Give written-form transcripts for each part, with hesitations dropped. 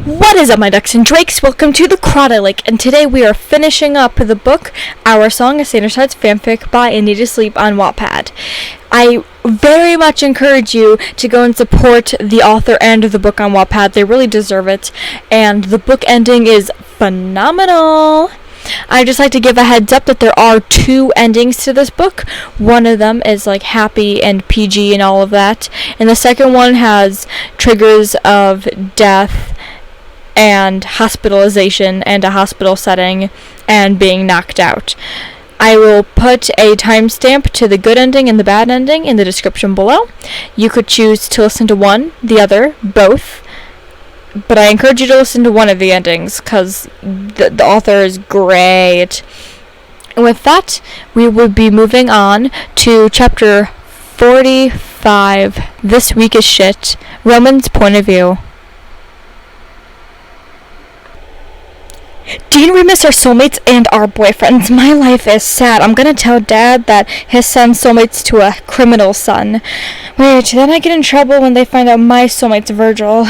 What is up, my ducks and drakes? Welcome to the Crowded Lake, and today we are finishing up the book Our Song, a Sadish fanfic by ineedofsleep on Wattpad. I very much encourage you to go and support the author and the book on Wattpad. They really deserve it, and the book ending is phenomenal. I'd just like to give a heads up that there are two endings to this book. One of them is like happy and PG and all of that, and the second one has triggers of death and hospitalization and a hospital setting and being knocked out. I will put a timestamp to the good ending and the bad ending in the description below. You could choose to listen to one, the other, both, but I encourage you to listen to one of the endings because the author is great. And with that, we will be moving on to chapter 45. This week is shit. Roman's point of view. Dean and Remus are soulmates and are boyfriends. My life is sad. I'm gonna tell Dad that his son's soulmate's to a criminal son. Wait, then I get in trouble when they find out my soulmate's Virgil.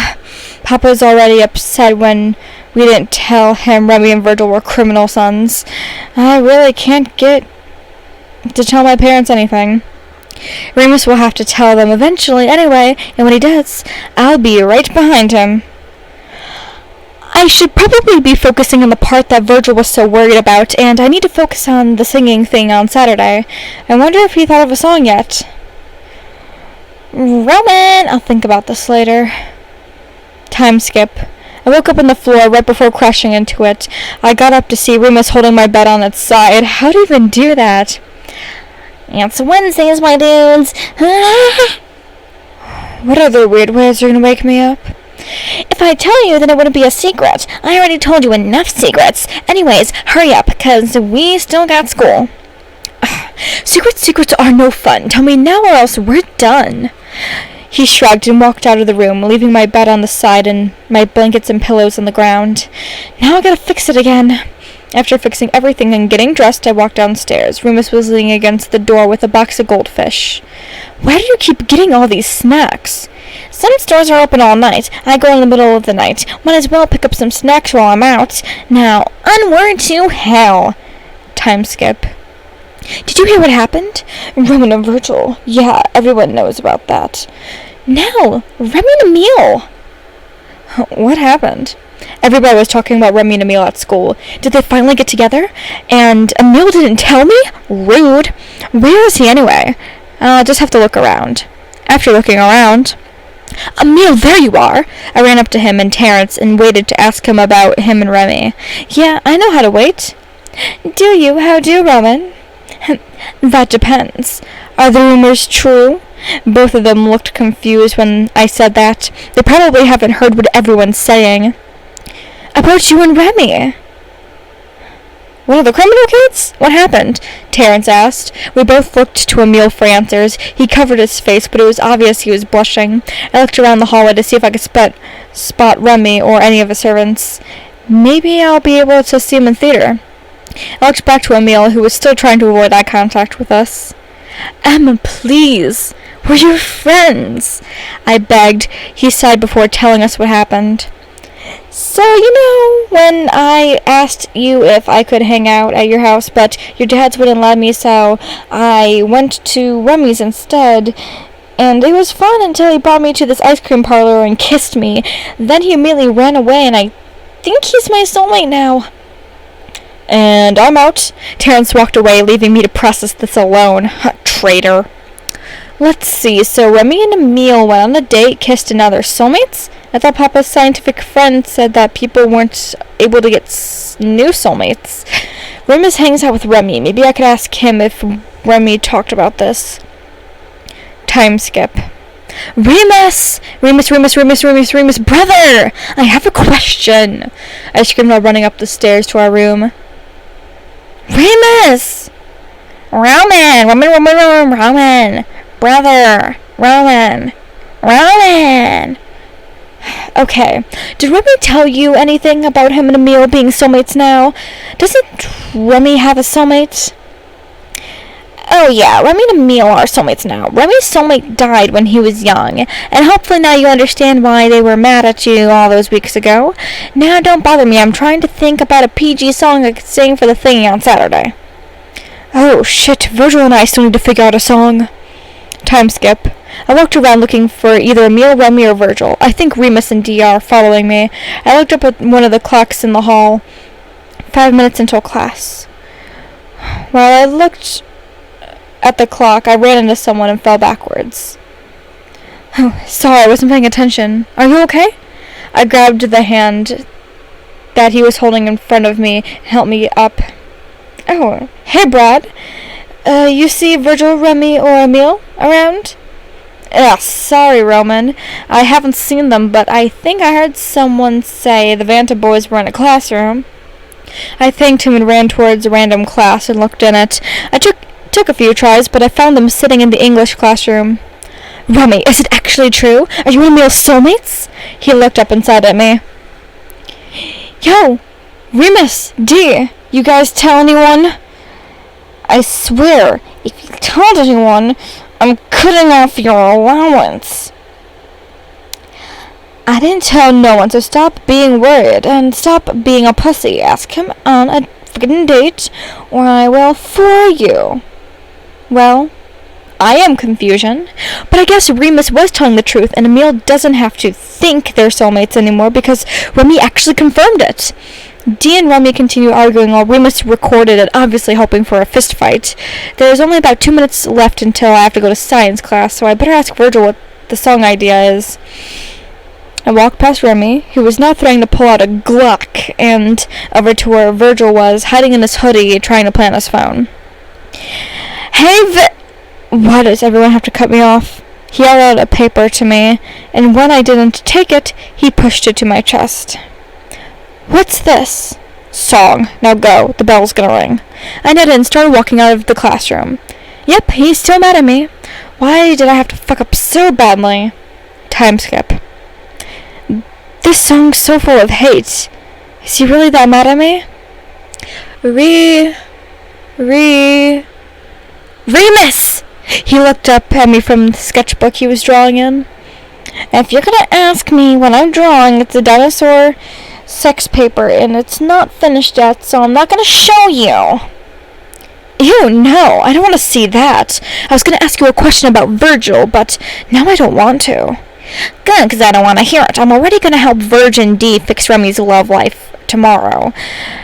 Papa's already upset when we didn't tell him Remy and Virgil were criminal sons. I really can't get to tell my parents anything. Remus will have to tell them eventually anyway, and when he does, I'll be right behind him. I should probably be focusing on the part that Virgil was so worried about, and I need to focus on the singing thing on Saturday. I wonder if he thought of a song yet. Roman! I'll think about this later. Time skip. I woke up on the floor right before crashing into it. I got up to see Remus holding my bed on its side. How do you even do that? It's Wednesdays, my dudes. What other weird ways are gonna wake me up? If I tell you, then it wouldn't be a secret. I already told you enough secrets. Anyways, hurry up, because we still got school. Secrets are no fun. Tell me now or else we're done. He shrugged and walked out of the room, leaving my bed on the side and my blankets and pillows on the ground. Now I gotta fix it again. After fixing everything and getting dressed, I walked downstairs. Remus was leaning against the door with a box of goldfish. Why do you keep getting all these snacks? Some stores are open all night. I go in the middle of the night. Might as well pick up some snacks while I'm out. Now, onward to hell. Time skip. Did you hear what happened? Roman and Virgil. Yeah, everyone knows about that. No, Remy and Emil. What happened? Everybody was talking about Remy and Emil at school. Did they finally get together? And Emil didn't tell me? Rude. Where is he anyway? I'll just have to look around. After looking around... Emil, there you are! I ran up to him and Terrence and waited to ask him about him and Remy. Yeah, I know how to wait. Do you? How do, Roman? That depends. Are the rumors true? Both of them looked confused when I said that. They probably haven't heard what everyone's saying. About you and Remy. One of the criminal kids? What happened? Terrence asked. We both looked to Emil for answers. He covered his face, but it was obvious he was blushing. I looked around the hallway to see if I could spot Remy or any of the servants. Maybe I'll be able to see him in theater. I looked back to Emil, who was still trying to avoid eye contact with us. Emma, please. We're your friends. I begged. He sighed before telling us what happened. So, when I asked you if I could hang out at your house, but your dads wouldn't let me, so I went to Remy's instead, and it was fun until he brought me to this ice cream parlor and kissed me. Then he immediately ran away, and I think he's my soulmate now. And I'm out. Terrence walked away, leaving me to process this alone. Traitor. Let's see, so Remy and Emil went on a date, kissed another. Soulmates? I thought Papa's scientific friend said that people weren't able to get new soulmates. Remus hangs out with Remy. Maybe I could ask him if Remy talked about this. Time skip. Remus! Remus, brother! I have a question! I screamed while running up the stairs to our room. Remus! Roman! Brother! Roman! Okay. Did Remy tell you anything about him and Emil being soulmates now? Doesn't Remy have a soulmate? Oh yeah, Remy and Emil are soulmates now. Remy's soulmate died when he was young, and hopefully now you understand why they were mad at you all those weeks ago. Now don't bother me, I'm trying to think about a PG song I could sing for the thingy on Saturday. Oh shit, Virgil and I still need to figure out a song. Time skip. I walked around looking for either Emil, Remy, or Virgil. I think Remus and Dee are following me. I looked up at one of the clocks in the hall. 5 minutes until class. While I looked at the clock, I ran into someone and fell backwards. Oh, sorry, I wasn't paying attention. Are you okay? I grabbed the hand that he was holding in front of me and helped me up. Oh, hey, Brad. You see Virgil, Remy, or Emil around? Sorry, Roman. I haven't seen them, but I think I heard someone say the Vanta boys were in a classroom. I thanked him and ran towards a random class and looked in it. I took a few tries, but I found them sitting in the English classroom. Remy, is it actually true? Are you and Emil soulmates? He looked up and said at me. Yo, Remus, Dee, you guys tell anyone? I swear, if you told anyone, I'm cutting off your allowance. I didn't tell no one, so stop being worried and stop being a pussy. Ask him on a fucking date, or I will floor you. Well, I am confusion, but I guess Remus was telling the truth, and Emil doesn't have to think they're soulmates anymore because Remy actually confirmed it. Dee and Remy continued arguing while Remus recorded it, obviously hoping for a fist fight. There is only about 2 minutes left until I have to go to science class, so I better ask Virgil what the song idea is. I walked past Remy, who was now threatening to pull out a Glock, and over to where Virgil was, hiding in his hoodie, trying to play on his phone. Hey, why does everyone have to cut me off? He held out a paper to me, and when I didn't take it, he pushed it to my chest. What's this? Song. Now go. The bell's gonna ring. I nodded and started walking out of the classroom. Yep, he's still mad at me. Why did I have to fuck up so badly? Time skip. This song's so full of hate. Is he really that mad at me? Remus! He looked up at me from the sketchbook he was drawing in. If you're gonna ask me what I'm drawing, it's a dinosaur sex paper, and it's not finished yet, so I'm not gonna show you. Ew, no, I don't want to see that. I was gonna ask you a question about Virgil, but now I don't want to. Good, because I don't want to hear it. I'm already gonna help Virgin D fix Remy's love life tomorrow.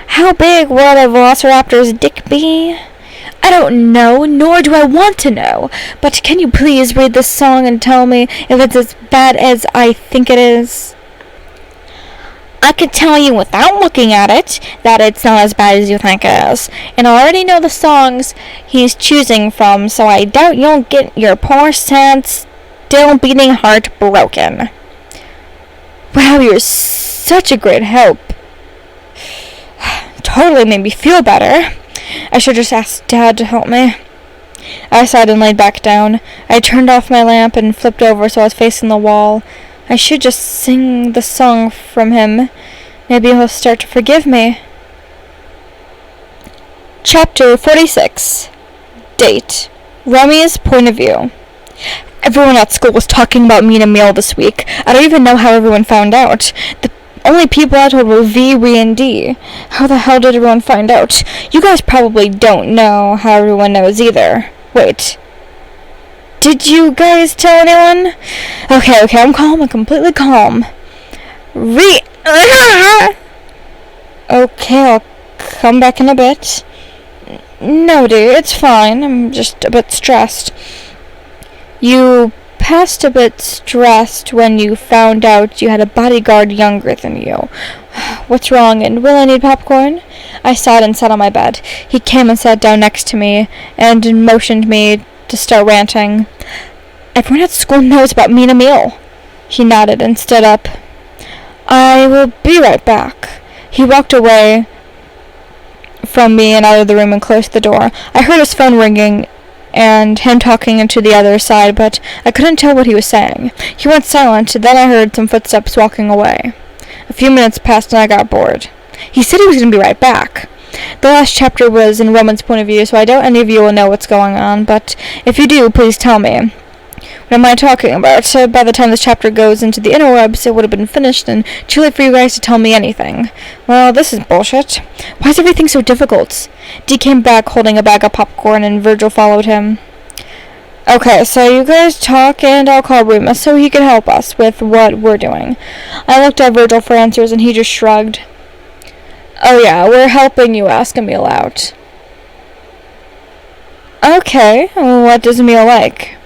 How big will a velociraptor's dick be? I don't know, nor do I want to know. But can you please read this song and tell me if it's as bad as I think it is? I could tell you without looking at it that it's not as bad as you think it is. And I already know the songs he's choosing from, so I doubt you'll get your poor, sad, still beating heart broken. Wow, you're such a great help. Totally made me feel better. I should just ask Dad to help me. I sighed and laid back down. I turned off my lamp and flipped over so I was facing the wall. I should just sing the song from him. Maybe he'll start to forgive me. Chapter 46. Date. Remy's point of view. Everyone at school was talking about me and Emil this week. I don't even know how everyone found out. The only people I told were V, Re, and D. How the hell did everyone find out? You guys probably don't know how everyone knows either. Wait. Did you guys tell anyone? Okay, I'm calm. I'm completely calm. Okay, I'll come back in a bit. No, dear, it's fine. I'm just a bit stressed. You passed a bit stressed when you found out you had a bodyguard younger than you. What's wrong, and will I need popcorn? I sighed and sat on my bed. He came and sat down next to me and motioned me to start ranting. Everyone at school knows about me and Emil. He nodded and stood up. I will be right back. He walked away from me and out of the room and closed the door. I heard his phone ringing and him talking into the other side, but I couldn't tell what he was saying. He went silent, then I heard some footsteps walking away. A few minutes passed and I got bored. He said he was going to be right back. The last chapter was in Roman's point of view, so I doubt any of you will know what's going on, but if you do, please tell me. What am I talking about? By the time this chapter goes into the interwebs, it would have been finished and too late for you guys to tell me anything. Well, this is bullshit. Why is everything so difficult? Dee came back holding a bag of popcorn and Virgil followed him. Okay, so you guys talk and I'll call Remus so he can help us with what we're doing. I looked at Virgil for answers and he just shrugged. Oh yeah, we're helping you ask Emil out. Okay, what does Emil like?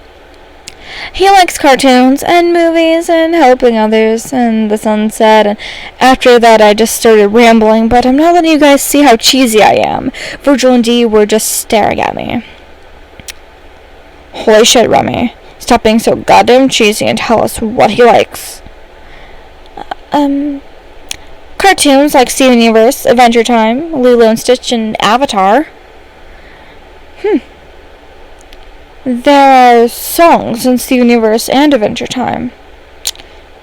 He likes cartoons and movies and helping others and the sunset, and after that I just started rambling, but I'm not letting you guys see how cheesy I am. Virgil and Dee were just staring at me. Holy shit, Remy. Stop being so goddamn cheesy and tell us what he likes. Cartoons like Steven Universe, Adventure Time, Lilo and Stitch, and Avatar. There are songs in Steven Universe and Adventure Time.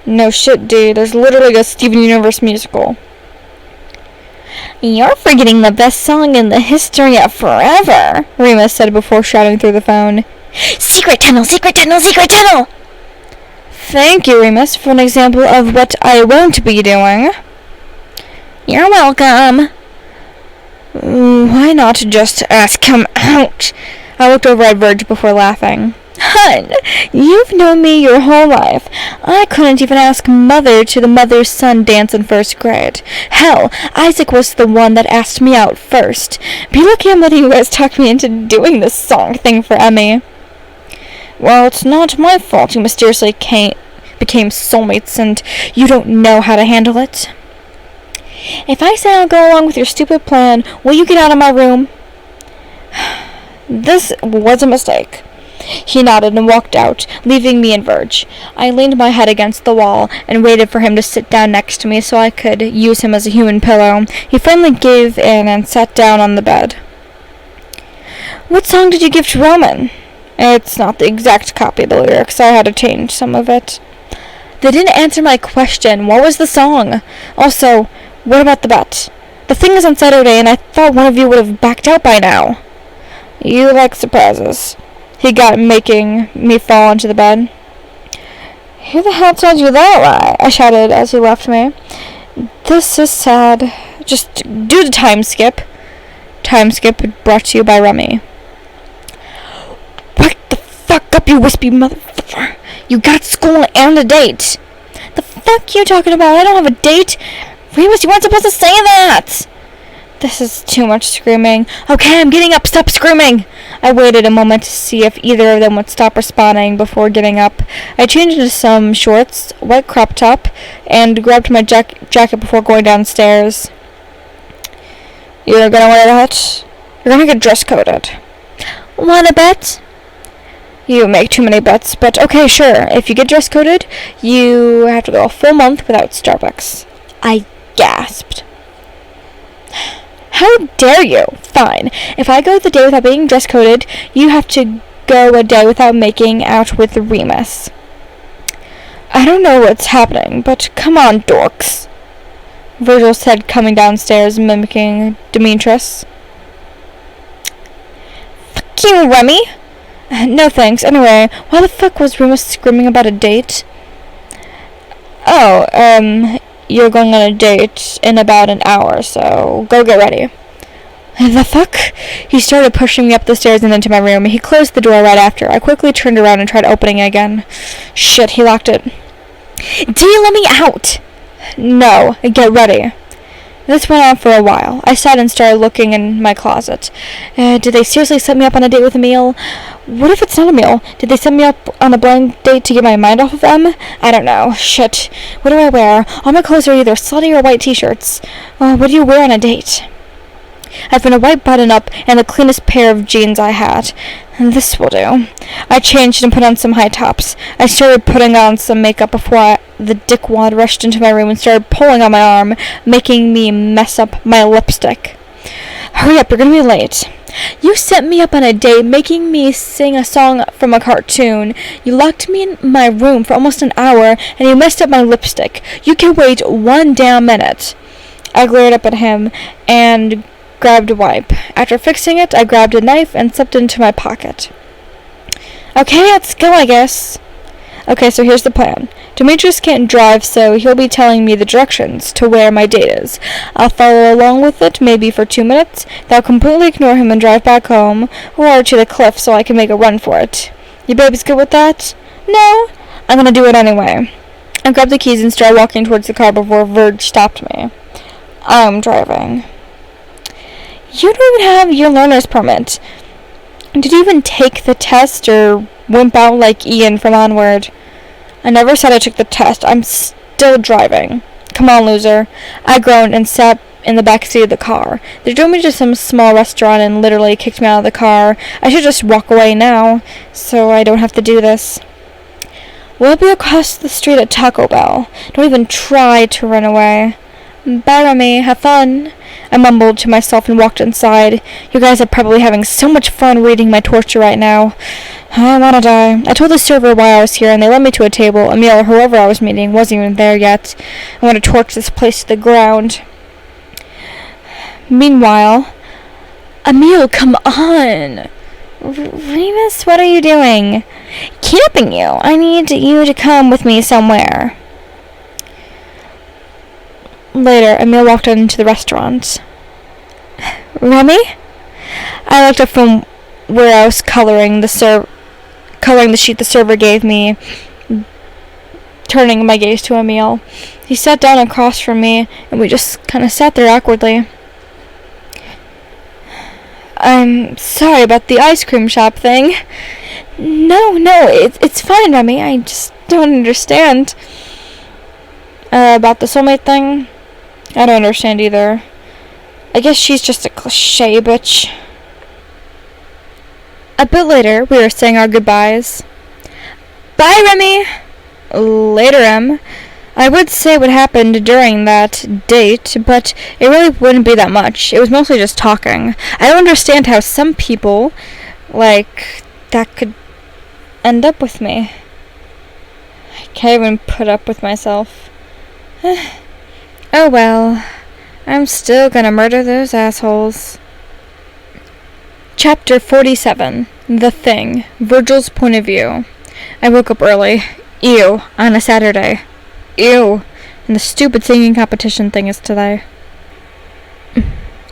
No shit, dude. There's literally a Steven Universe musical. You're forgetting the best song in the history of forever, Remus said before shouting through the phone. Secret tunnel, secret tunnel, secret tunnel! Thank you, Remus, for an example of what I won't be doing. You're welcome. Why not just ask him out? I looked over at Virg before laughing. Hun, you've known me your whole life. I couldn't even ask Mother to the mother-son dance in first grade. Hell, Isaac was the one that asked me out first. Be lucky I'm letting you guys talk me into doing this song thing for Emmy. Well, it's not my fault you mysteriously became soulmates and you don't know how to handle it. If I say I'll go along with your stupid plan, will you get out of my room? This was a mistake. He nodded and walked out, leaving me and Virg. I leaned my head against the wall and waited for him to sit down next to me so I could use him as a human pillow. He finally gave in and sat down on the bed. What song did you give to Roman? It's not the exact copy of the lyrics. I had to change some of it. They didn't answer my question. What was the song? Also, what about the bet? The thing is on Saturday, and I thought one of you would have backed out by now. You like surprises. He got making me fall into the bed. Who the hell told you that lie? I shouted as he left me. This is sad. Just do the time skip. Time skip brought to you by Remy. Wake the fuck up, you wispy motherfucker. You got school and a date. The fuck you talking about? I don't have a date. Remus, you weren't supposed to say that. This is too much screaming. Okay, I'm getting up. Stop screaming. I waited a moment to see if either of them would stop responding before getting up. I changed into some shorts, white crop top, and grabbed my jacket before going downstairs. You're gonna wear that? You're gonna get dress coded. Wanna bet? You make too many bets, but okay, sure. If you get dress coded, you have to go a full month without Starbucks. I gasped. How dare you? Fine. If I go the day without being dress coded, you have to go a day without making out with Remus. I don't know what's happening, but come on, dorks. Virgil said, coming downstairs, mimicking Demetrius. Fuck you, Remy. No thanks. Anyway, why the fuck was Remus screaming about a date? Oh, you're going on a date in about an hour, so go get ready. The fuck? He started pushing me up the stairs and into my room. He closed the door right after. I quickly turned around and tried opening it again. Shit, he locked it. Dee, let me out! No, get ready. This went on for a while. I sat and started looking in my closet. Did they seriously set me up on a date with Emil? What if it's not Emil? Did they set me up on a blind date to get my mind off of them? I don't know. Shit. What do I wear? All my clothes are either slutty or white t-shirts. What do you wear on a date? I found a white button-up and the cleanest pair of jeans I had. This will do. I changed and put on some high tops. I started putting on some makeup before the dickwad rushed into my room and started pulling on my arm, making me mess up my lipstick. Hurry up, you're gonna be late. You set me up on a date, making me sing a song from a cartoon. You locked me in my room for almost an hour, and you messed up my lipstick. You can wait one damn minute. I glared up at him and grabbed a wipe. After fixing it, I grabbed a knife and slipped it into my pocket. Okay, let's go, I guess. Okay, so here's the plan. Demetrius can't drive, so he'll be telling me the directions to where my date is. I'll follow along with it, maybe for 2 minutes, then I'll completely ignore him and drive back home, or to the cliff so I can make a run for it. You babies good with that? No? I'm gonna do it anyway. I grabbed the keys and started walking towards the car before Virg stopped me. I'm driving. You don't even have your learner's permit. Did you even take the test or wimp out like Ian from Onward? I never said I took the test. I'm still driving. Come on, loser. I groaned and sat in the back seat of the car. They drove me to some small restaurant and literally kicked me out of the car. I should just walk away now, so I don't have to do this. We'll be across the street at Taco Bell. Don't even try to run away. Bye, Remy. Have fun. I mumbled to myself and walked inside. You guys are probably having so much fun reading my torture right now. I wanna die. I told the server why I was here, and they led me to a table. Emil or whoever I was meeting wasn't even there yet. I want to torch this place to the ground. Meanwhile, Emil, come on. Remus, what are you doing? Kidnapping you. I need you to come with me somewhere. Later, Emil walked into the restaurant. Remy? I looked up from where I was coloring the sheet the server gave me, turning my gaze to Emil. He sat down across from me, and we just kind of sat there awkwardly. I'm sorry about the ice cream shop thing. No, it's fine, Remy. I just don't understand. About the soulmate thing? I don't understand either. I guess she's just a cliché bitch. A bit later, we were saying our goodbyes. Bye, Remy! Later, Em. I would say what happened during that date, but it really wouldn't be that much. It was mostly just talking. I don't understand how some people, like, that could end up with me. I can't even put up with myself. Oh well, I'm still gonna murder those assholes. Chapter 47. The Thing. Virgil's Point of View. I woke up early. Ew, on a Saturday. Ew, and the stupid singing competition thing is today.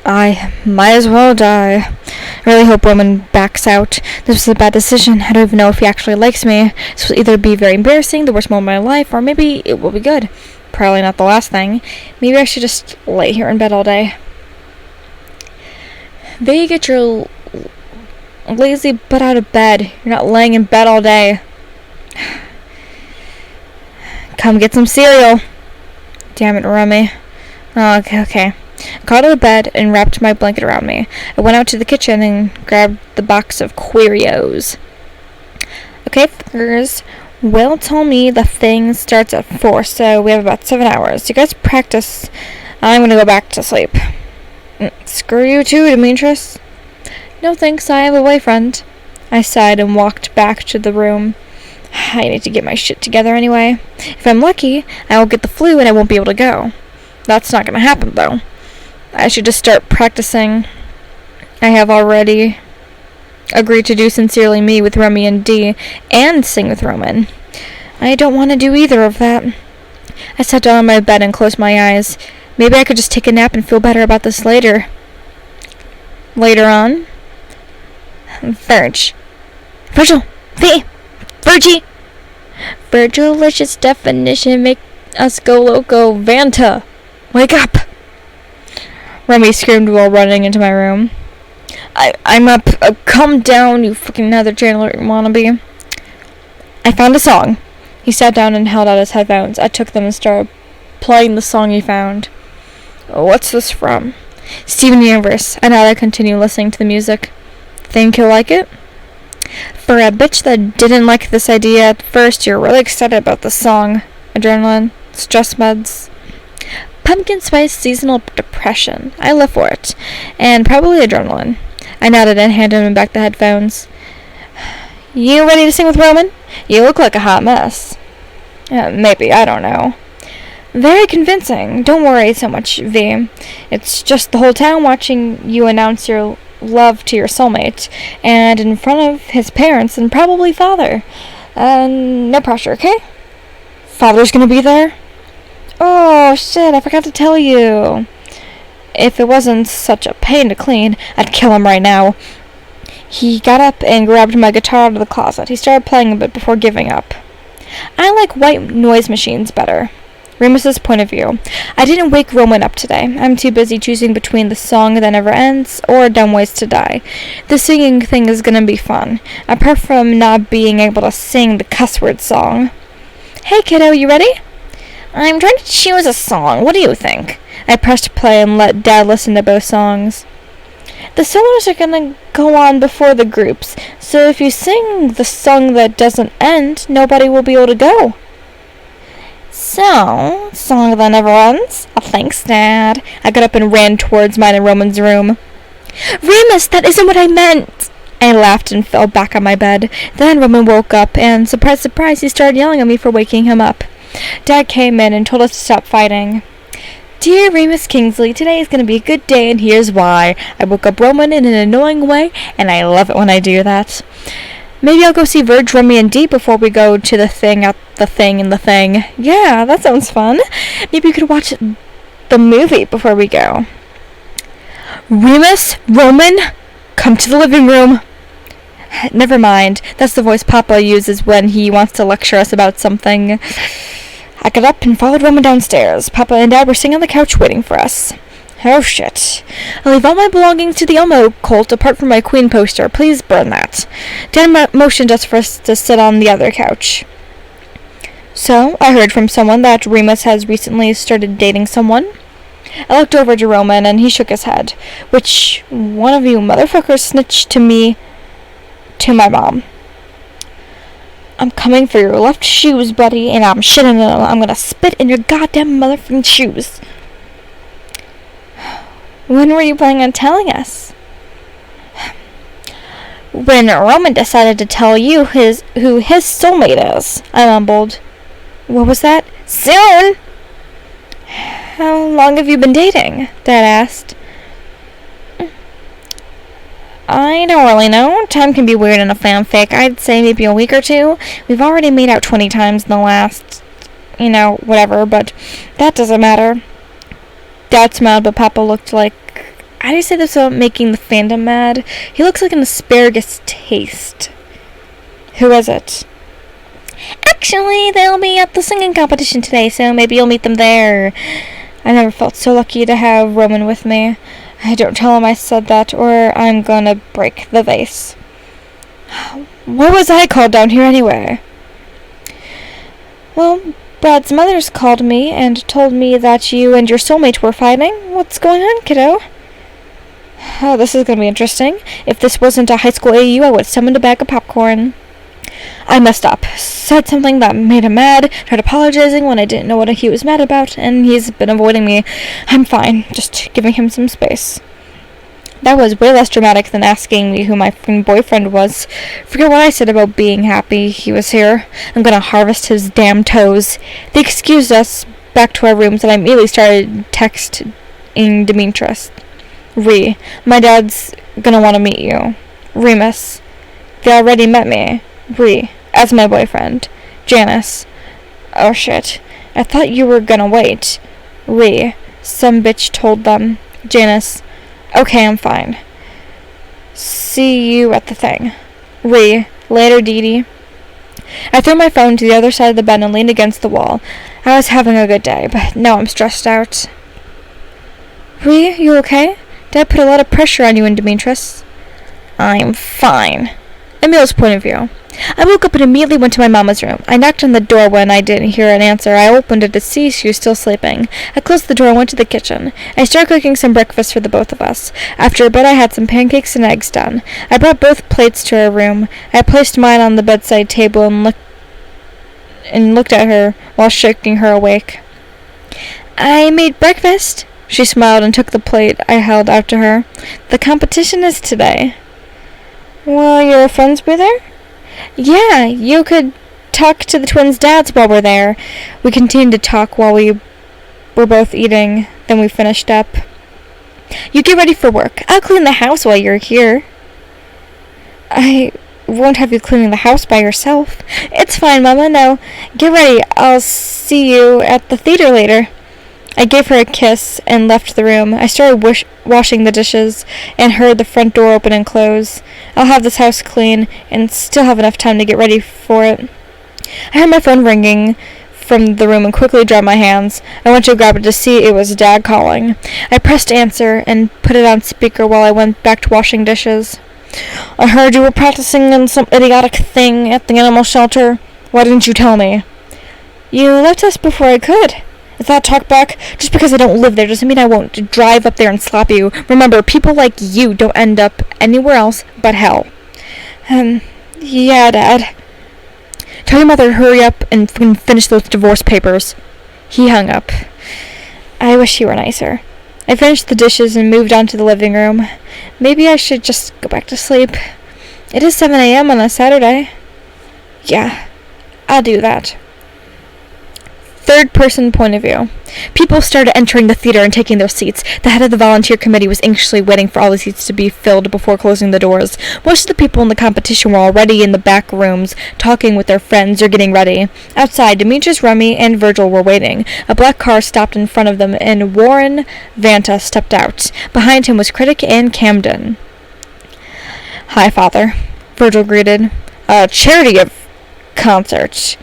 I might as well die. I really hope Roman backs out. This was a bad decision. I don't even know if he actually likes me. This will either be very embarrassing, the worst moment of my life, or maybe it will be good. Probably not the last thing. Maybe I should just lay here in bed all day. They get your lazy butt out of bed. You're not laying in bed all day. Come get some cereal. Damn it, Remy. Oh, okay. I got out of bed and wrapped my blanket around me. I went out to the kitchen and grabbed the box of Querios. Okay, fuckers. Will told me the thing starts at 4, so we have about 7 hours. You guys practice. I'm gonna go back to sleep. Screw you too, Demetrius. No thanks, I have a boyfriend. I sighed and walked back to the room. I need to get my shit together anyway. If I'm lucky, I will get the flu and I won't be able to go. That's not gonna happen, though. I should just start practicing. I have already agreed to do Sincerely Me with Remy and Dee and sing with Roman. I don't want to do either of that. I sat down on my bed and closed my eyes. Maybe I could just take a nap and feel better about this later. Later on? Virgil! Virgie! Virgilicious definition make us go loco. Vanta! Wake up! Remy screamed while running into my room. I'm up. Calm down, you fucking Heather Chandler wannabe. I found a song. He sat down and held out his headphones. I took them and started playing the song he found. What's this from? Steven Universe. And now I continue listening to the music. Think you'll like it? For a bitch that didn't like this idea at first, you're really excited about the song. Adrenaline. Stress meds. Pumpkin spice seasonal depression. I live for it. And probably adrenaline. I nodded and handed him back the headphones. You ready to sing with Roman? You look like a hot mess. Maybe, I don't know. Very convincing. Don't worry so much, V. It's just the whole town watching you announce your love to your soulmate, and in front of his parents and probably father. No pressure, okay? Father's gonna be there? Oh, shit, I forgot to tell you. If it wasn't such a pain to clean, I'd kill him right now. He got up and grabbed my guitar out of the closet. He started playing a bit before giving up. I like white noise machines better. Remus's point of view. I didn't wake Roman up today. I'm too busy choosing between The Song That Never Ends or Dumb Ways to Die. The singing thing is gonna be fun, apart from not being able to sing the cuss word song. Hey kiddo, you ready? I'm trying to choose a song. What do you think? I pressed play and let Dad listen to both songs. The solos are gonna go on before the groups, so if you sing The Song That Doesn't End, nobody will be able to go. So, Song That Never Ends? Oh, thanks, Dad. I got up and ran towards mine and Roman's room. Remus, that isn't what I meant! I laughed and fell back on my bed. Then Roman woke up, and surprise, surprise, he started yelling at me for waking him up. Dad came in and told us to stop fighting. Dear Remus Kingsley, today is going to be a good day, and here's why. I woke up Roman in an annoying way, and I love it when I do that. Maybe I'll go see Virgil, Rem&Ems before we go to the thing at the thing in the thing. Yeah, that sounds fun. Maybe we could watch the movie before we go. Remus, Roman, come to the living room. Never mind. That's the voice Papa uses when he wants to lecture us about something. I got up and followed Roman downstairs. Papa and Dad were sitting on the couch waiting for us. Oh, shit. I'll leave all my belongings to the Elmo cult apart from my Queen poster. Please burn that. Dad motioned us for us to sit on the other couch. So, I heard from someone that Remus has recently started dating someone. I looked over to Roman, and he shook his head. Which one of you motherfuckers snitched to my mom? I'm coming for your left shoes, buddy, and I'm shitting in them. I'm gonna spit in your goddamn motherfucking shoes. When were you planning on telling us? When Roman decided to tell you who his soulmate is, I mumbled. What was that? Soon! How long have you been dating? Dad asked. I don't really know. Time can be weird in a fanfic. I'd say maybe a week or two. We've already made out 20 times in the last, whatever, but that doesn't matter. Dad smiled, but Papa looked like... How do you say this without making the fandom mad? He looks like an asparagus taste. Who is it? Actually, they'll be at the singing competition today, so maybe you'll meet them there. I never felt so lucky to have Roman with me. I don't tell him I said that, or I'm gonna break the vase. What was I called down here anyway? Well, Brad's mother's called me and told me that you and your soulmate were fighting. What's going on, kiddo? Oh, this is gonna be interesting. If this wasn't a high school AU, I would have summoned a bag of popcorn. I messed up. Said something that made him mad, tried apologizing when I didn't know what he was mad about, and he's been avoiding me. I'm fine, just giving him some space. That was way less dramatic than asking me who my boyfriend was. Forget what I said about being happy he was here. I'm gonna harvest his damn toes. They excused us back to our rooms, and I immediately started texting Demetrius. My dad's gonna want to meet you. Remus, they already met me. As my boyfriend. Janice. Oh shit. I thought you were gonna wait. Some bitch told them. Janice. Okay, I'm fine. See you at the thing. Later, Dee Dee. I threw my phone to the other side of the bed and leaned against the wall. I was having a good day, but now I'm stressed out. You okay? Dad put a lot of pressure on you and Demetrius. I'm fine. Emil's point of view. I woke up and immediately went to my mama's room. I knocked on the door when I didn't hear an answer. I opened it to see she was still sleeping. I closed the door and went to the kitchen. I started cooking some breakfast for the both of us. After a bit, I had some pancakes and eggs done. I brought both plates to her room. I placed mine on the bedside table and looked at her while shaking her awake. I made breakfast. She smiled and took the plate I held out to her. The competition is today. Will your friends be there? Yeah, you could talk to the twins' dads while we're there. We continued to talk while we were both eating. Then we finished up. You get ready for work. I'll clean the house while you're here. I won't have you cleaning the house by yourself. It's fine, Mama. No, get ready. I'll see you at the theater later. I gave her a kiss and left the room. I started washing the dishes and heard the front door open and close. I'll have this house clean and still have enough time to get ready for it. I heard my phone ringing from the room and quickly dried my hands. I went to grab it to see it was Dad calling. I pressed answer and put it on speaker while I went back to washing dishes. I heard you were practicing in some idiotic thing at the animal shelter. Why didn't you tell me? You left us before I could. Is that talk back? Just because I don't live there doesn't mean I won't drive up there and slap you. Remember, people like you don't end up anywhere else but hell. Yeah, Dad. Tell your mother to hurry up and finish those divorce papers. He hung up. I wish he were nicer. I finished the dishes and moved on to the living room. Maybe I should just go back to sleep. It is 7 a.m. on a Saturday. Yeah, I'll do that. Third-person point of view. People started entering the theater and taking their seats. The head of the volunteer committee was anxiously waiting for all the seats to be filled before closing the doors. Most of the people in the competition were already in the back rooms, talking with their friends or getting ready. Outside, Demetrius, Remy, and Virgil were waiting. A black car stopped in front of them, and Virgil Vanta stepped out. Behind him was Critic and Camden. Hi, Father, Virgil greeted. A charity concert.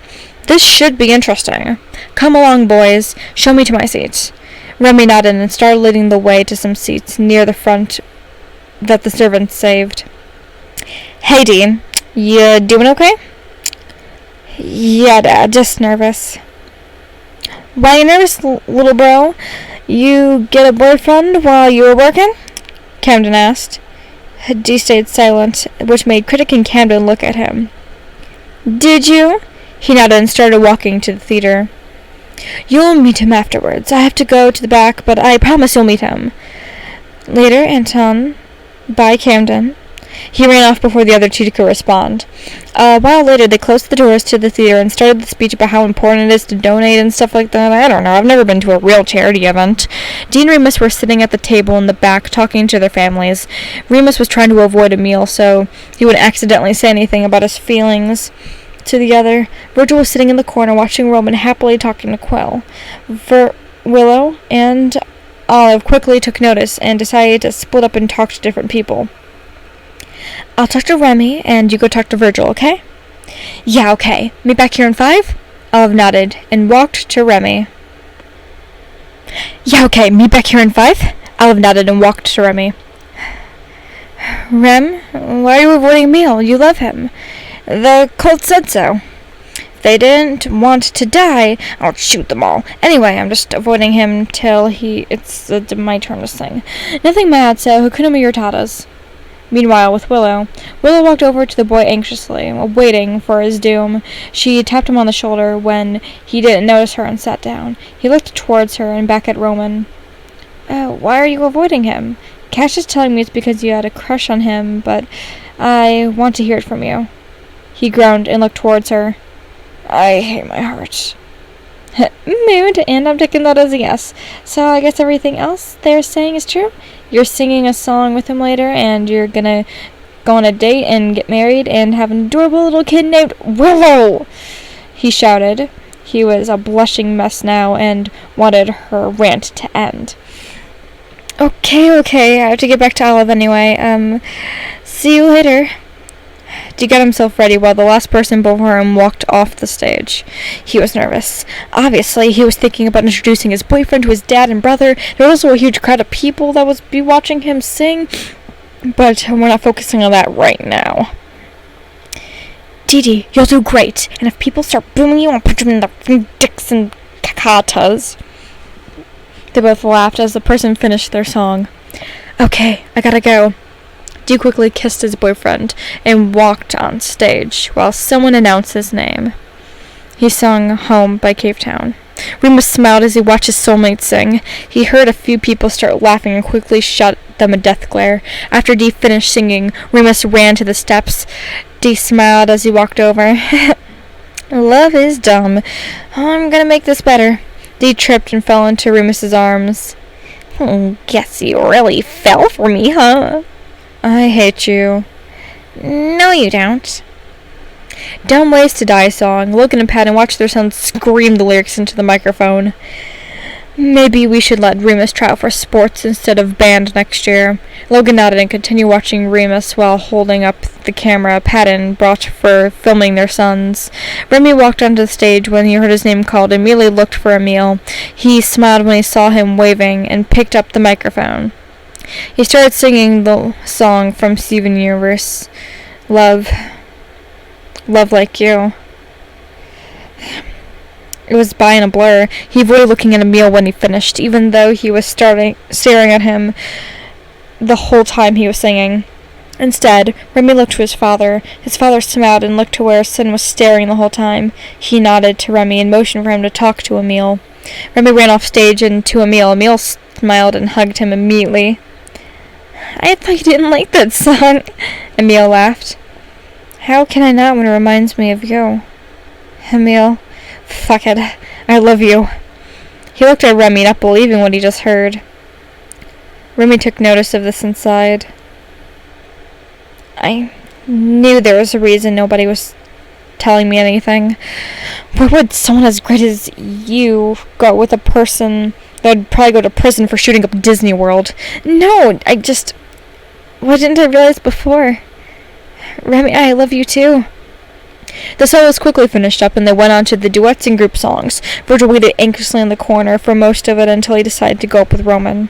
This should be interesting. Come along, boys. Show me to my seats. Remy nodded and started leading the way to some seats near the front that the servants saved. Hey, Dean. You doing okay? Yeah, Dad. Just nervous. Why you nervous, little bro? You get a boyfriend while you were working? Camden asked. Dee stayed silent, which made Critic and Camden look at him. Did you? He nodded and started walking to the theater. You'll meet him afterwards. I have to go to the back, but I promise you'll meet him. Later, Anton. Bye, Camden. He ran off before the other two could respond. A while later, they closed the doors to the theater and started the speech about how important it is to donate and stuff like that. I don't know. I've never been to a real charity event. Dean and Remus were sitting at the table in the back talking to their families. Remus was trying to avoid a meal so he wouldn't accidentally say anything about his feelings to the other. Virgil was sitting in the corner watching Roman happily talking to Quill. Willow and Olive quickly took notice and decided to split up and talk to different people. I'll talk to Remy and you go talk to Virgil, okay? Yeah, okay. Meet back here in 5? Olive nodded and walked to Remy. Yeah, okay. Meet back here in 5? Olive nodded and walked to Remy. Rem, why are you avoiding Meal? You love him. The cult said so. If they didn't want to die, I'll shoot them all. Anyway, I'm just avoiding him till it's my turn to sing. Nothing mad, so Hakuna Matata's. Meanwhile, with Willow walked over to the boy anxiously, waiting for his doom. She tapped him on the shoulder when he didn't notice her and sat down. He looked towards her and back at Roman. Why are you avoiding him? Cash is telling me it's because you had a crush on him, but I want to hear it from you. He groaned and looked towards her. I hate my heart. Mood, and I'm taking that as a yes. So I guess everything else they're saying is true? You're singing a song with him later, and you're gonna go on a date and get married and have an adorable little kid named Willow! He shouted. He was a blushing mess now and wanted her rant to end. Okay, I have to get back to Olive anyway. See you later. He got himself ready while the last person before him walked off the stage. He was nervous. Obviously, he was thinking about introducing his boyfriend to his dad and brother. There was also a huge crowd of people that would be watching him sing, but we're not focusing on that right now. Didi, you'll do great, and if people start booing you, I'll put them in the dicks and cacatas. They both laughed as the person finished their song. Okay, I gotta go. Dee quickly kissed his boyfriend and walked on stage while someone announced his name. He sung Home by Cave Town. Remus smiled as he watched his soulmate sing. He heard a few people start laughing and quickly shot them a death glare. After Dee finished singing, Remus ran to the steps. Dee smiled as he walked over. Love is dumb. I'm gonna make this better. Dee tripped and fell into Remus's arms. Guess you really fell for me, huh? I hate you. No, you don't. Dumb Ways to Die song. Logan and Pat and watched their son scream the lyrics into the microphone. Maybe we should let Remus try out for sports instead of band next year. Logan nodded and continued watching Remus while holding up the camera Patton brought for filming their sons. Remy walked onto the stage when he heard his name called and immediately looked for Emil. He smiled when he saw him waving and picked up the microphone. He started singing the song from Steven Universe, Love Like You. It was by in a blur. He avoided looking at Emil when he finished, even though he was staring at him the whole time he was singing. Instead, Remy looked to his father. His father smiled and looked to where his son was staring the whole time. He nodded to Remy and motioned for him to talk to Emil. Remy ran off stage and to Emil. Emil smiled and hugged him immediately. I thought you didn't like that song, Emil laughed. How can I not when it reminds me of you? Emil, fuck it. I love you. He looked at Remy, not believing what he just heard. Remy took notice of this inside. I knew there was a reason nobody was telling me anything. Why would someone as great as you go with a person that would probably go to prison for shooting up Disney World? No, why didn't I realize before? Remy, I love you too. The song was quickly finished up and they went on to the duets and group songs. Virgil waited anxiously in the corner for most of it until he decided to go up with Roman.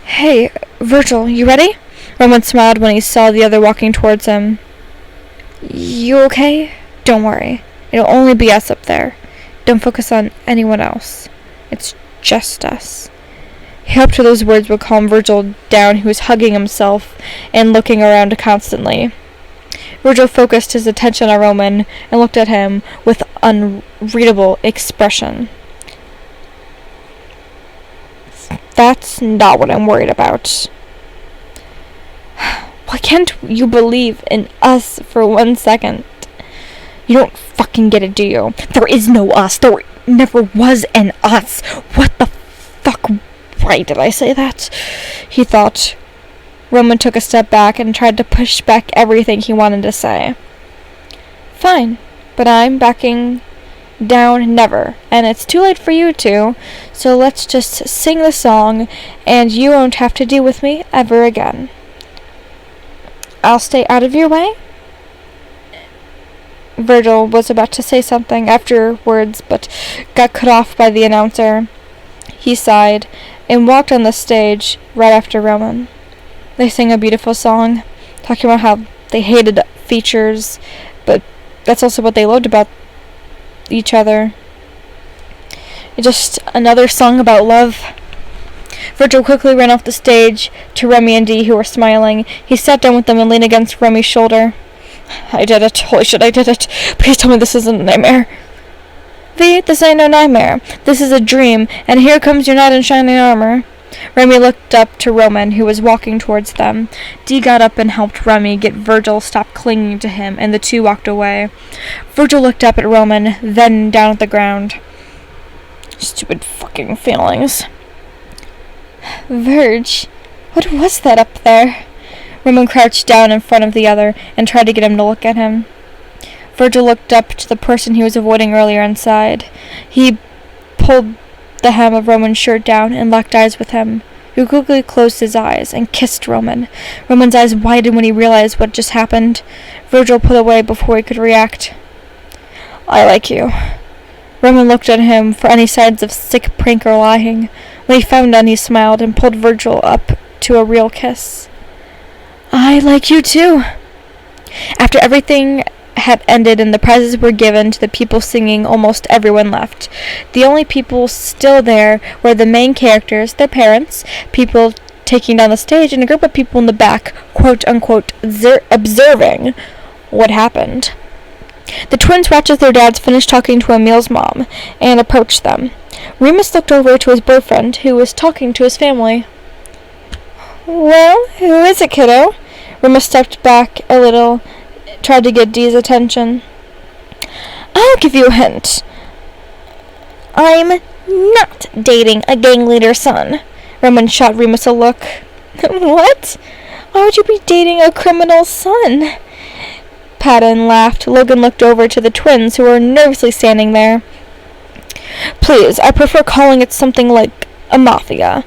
Hey, Virgil, you ready? Roman smiled when he saw the other walking towards him. You okay? Don't worry. It'll only be us up there. Don't focus on anyone else. It's just us. He hoped those words would calm Virgil down, who was hugging himself and looking around constantly. Virgil focused his attention on Roman and looked at him with unreadable expression. That's not what I'm worried about. Why can't you believe in us for 1 second? You don't fucking get it, do you? There is no us. There never was an us. What the fuck? Why did I say that? He thought. Roman took a step back and tried to push back everything he wanted to say. Fine, but I'm backing down never, and it's too late for you two, so let's just sing the song, and you won't have to deal with me ever again. I'll stay out of your way? Virgil was about to say something afterwards, but got cut off by the announcer. He sighed and walked on the stage right after Roman. They sang a beautiful song, talking about how they hated features, but that's also what they loved about each other. It's just another song about love. Virgil quickly ran off the stage to Remy and Dee, who were smiling. He sat down with them and leaned against Remy's shoulder. I did it. Holy shit, I did it. Please tell me this isn't a nightmare. V, this ain't no nightmare. This is a dream, and here comes your knight in shining armor. Remy looked up to Roman, who was walking towards them. Dee got up and helped Remy get Virgil stop clinging to him, and the two walked away. Virgil looked up at Roman, then down at the ground. Stupid fucking feelings. Virg, what was that up there? Roman crouched down in front of the other and tried to get him to look at him. Virgil looked up to the person he was avoiding earlier and sighed. He pulled the hem of Roman's shirt down and locked eyes with him, who quickly closed his eyes and kissed Roman. Roman's eyes widened when he realized what just happened. Virgil pulled away before he could react. I like you. Roman looked at him for any signs of sick prank or lying. When he found none, he smiled and pulled Virgil up to a real kiss. I like you too. After everything had ended and the prizes were given to the people singing, almost everyone left. The only people still there were the main characters, their parents, people taking down the stage, and a group of people in the back, quote-unquote, observing what happened. The twins watched as their dads finished talking to Emil's mom and approached them. Remus looked over to his boyfriend, who was talking to his family. Well, who is it, kiddo? Remus stepped back a little, tried to get Dee's attention. I'll give you a hint. I'm not dating a gang leader's son. Roman shot Remus a look. What? Why would you be dating a criminal's son? Patton laughed. Logan looked over to the twins, who were nervously standing there. Please, I prefer calling it something like a mafia.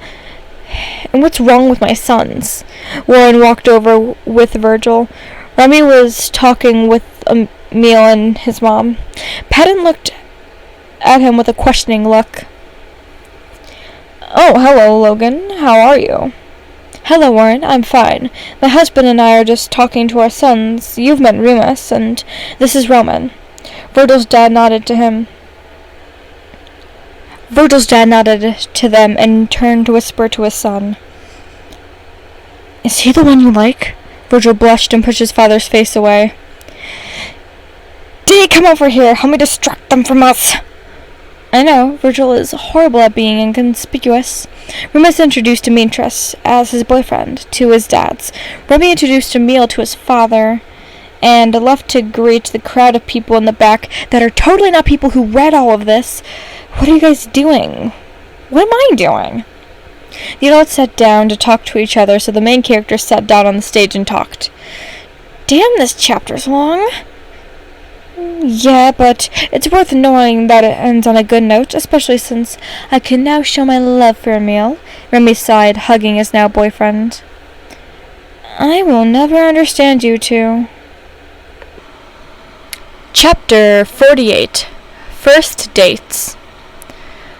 And what's wrong with my sons? Warren walked over with Virgil. Remy was talking with Emil and his mom. Patton looked at him with a questioning look. Oh, hello, Logan. How are you? Hello, Warren. I'm fine. My husband and I are just talking to our sons. You've met Remus, and this is Roman. Virgil's dad nodded to them and turned to whisper to his son. Is he the one you like? Virgil blushed and pushed his father's face away. Dee, come over here. Help me distract them from us. I know, Virgil is horrible at being inconspicuous. Remus introduced Demetrius as his boyfriend to his dads. Remy introduced Emil to his father, and left to greet the crowd of people in the back that are totally not people who read all of this. What are you guys doing? What am I doing? The adults sat down to talk to each other, so the main characters sat down on the stage and talked. Damn, this chapter's long. Yeah, but it's worth knowing that it ends on a good note, especially since I can now show my love for Emil. Remy sighed, hugging his now boyfriend. I will never understand you two. Chapter 48. First Dates.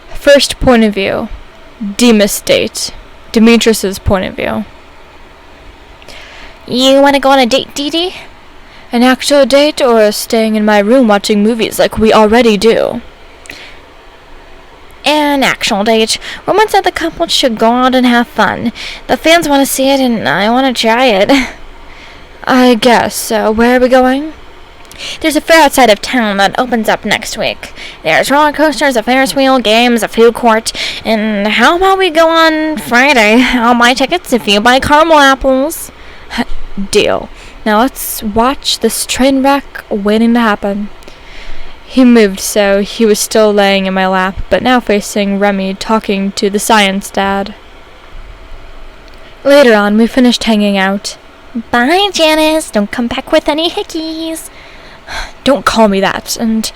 First point of view. Demas date. Demetrius's point of view. You want to go on a date, Dee Dee? An actual date, or staying in my room watching movies like we already do? An actual date. Roman said the couple should go out and have fun. The fans want to see it, and I want to try it. I guess. Where are we going? There's a fair outside of town that opens up next week. There's roller coasters, a Ferris wheel, games, a food court, and how about we go on Friday? I'll buy tickets if you buy caramel apples. Deal. Now let's watch this train wreck waiting to happen. He moved so he was still laying in my lap, but now facing Remy, talking to the science dad. Later on, we finished hanging out. Bye, Janice. Don't come back with any hickeys. Don't call me that, and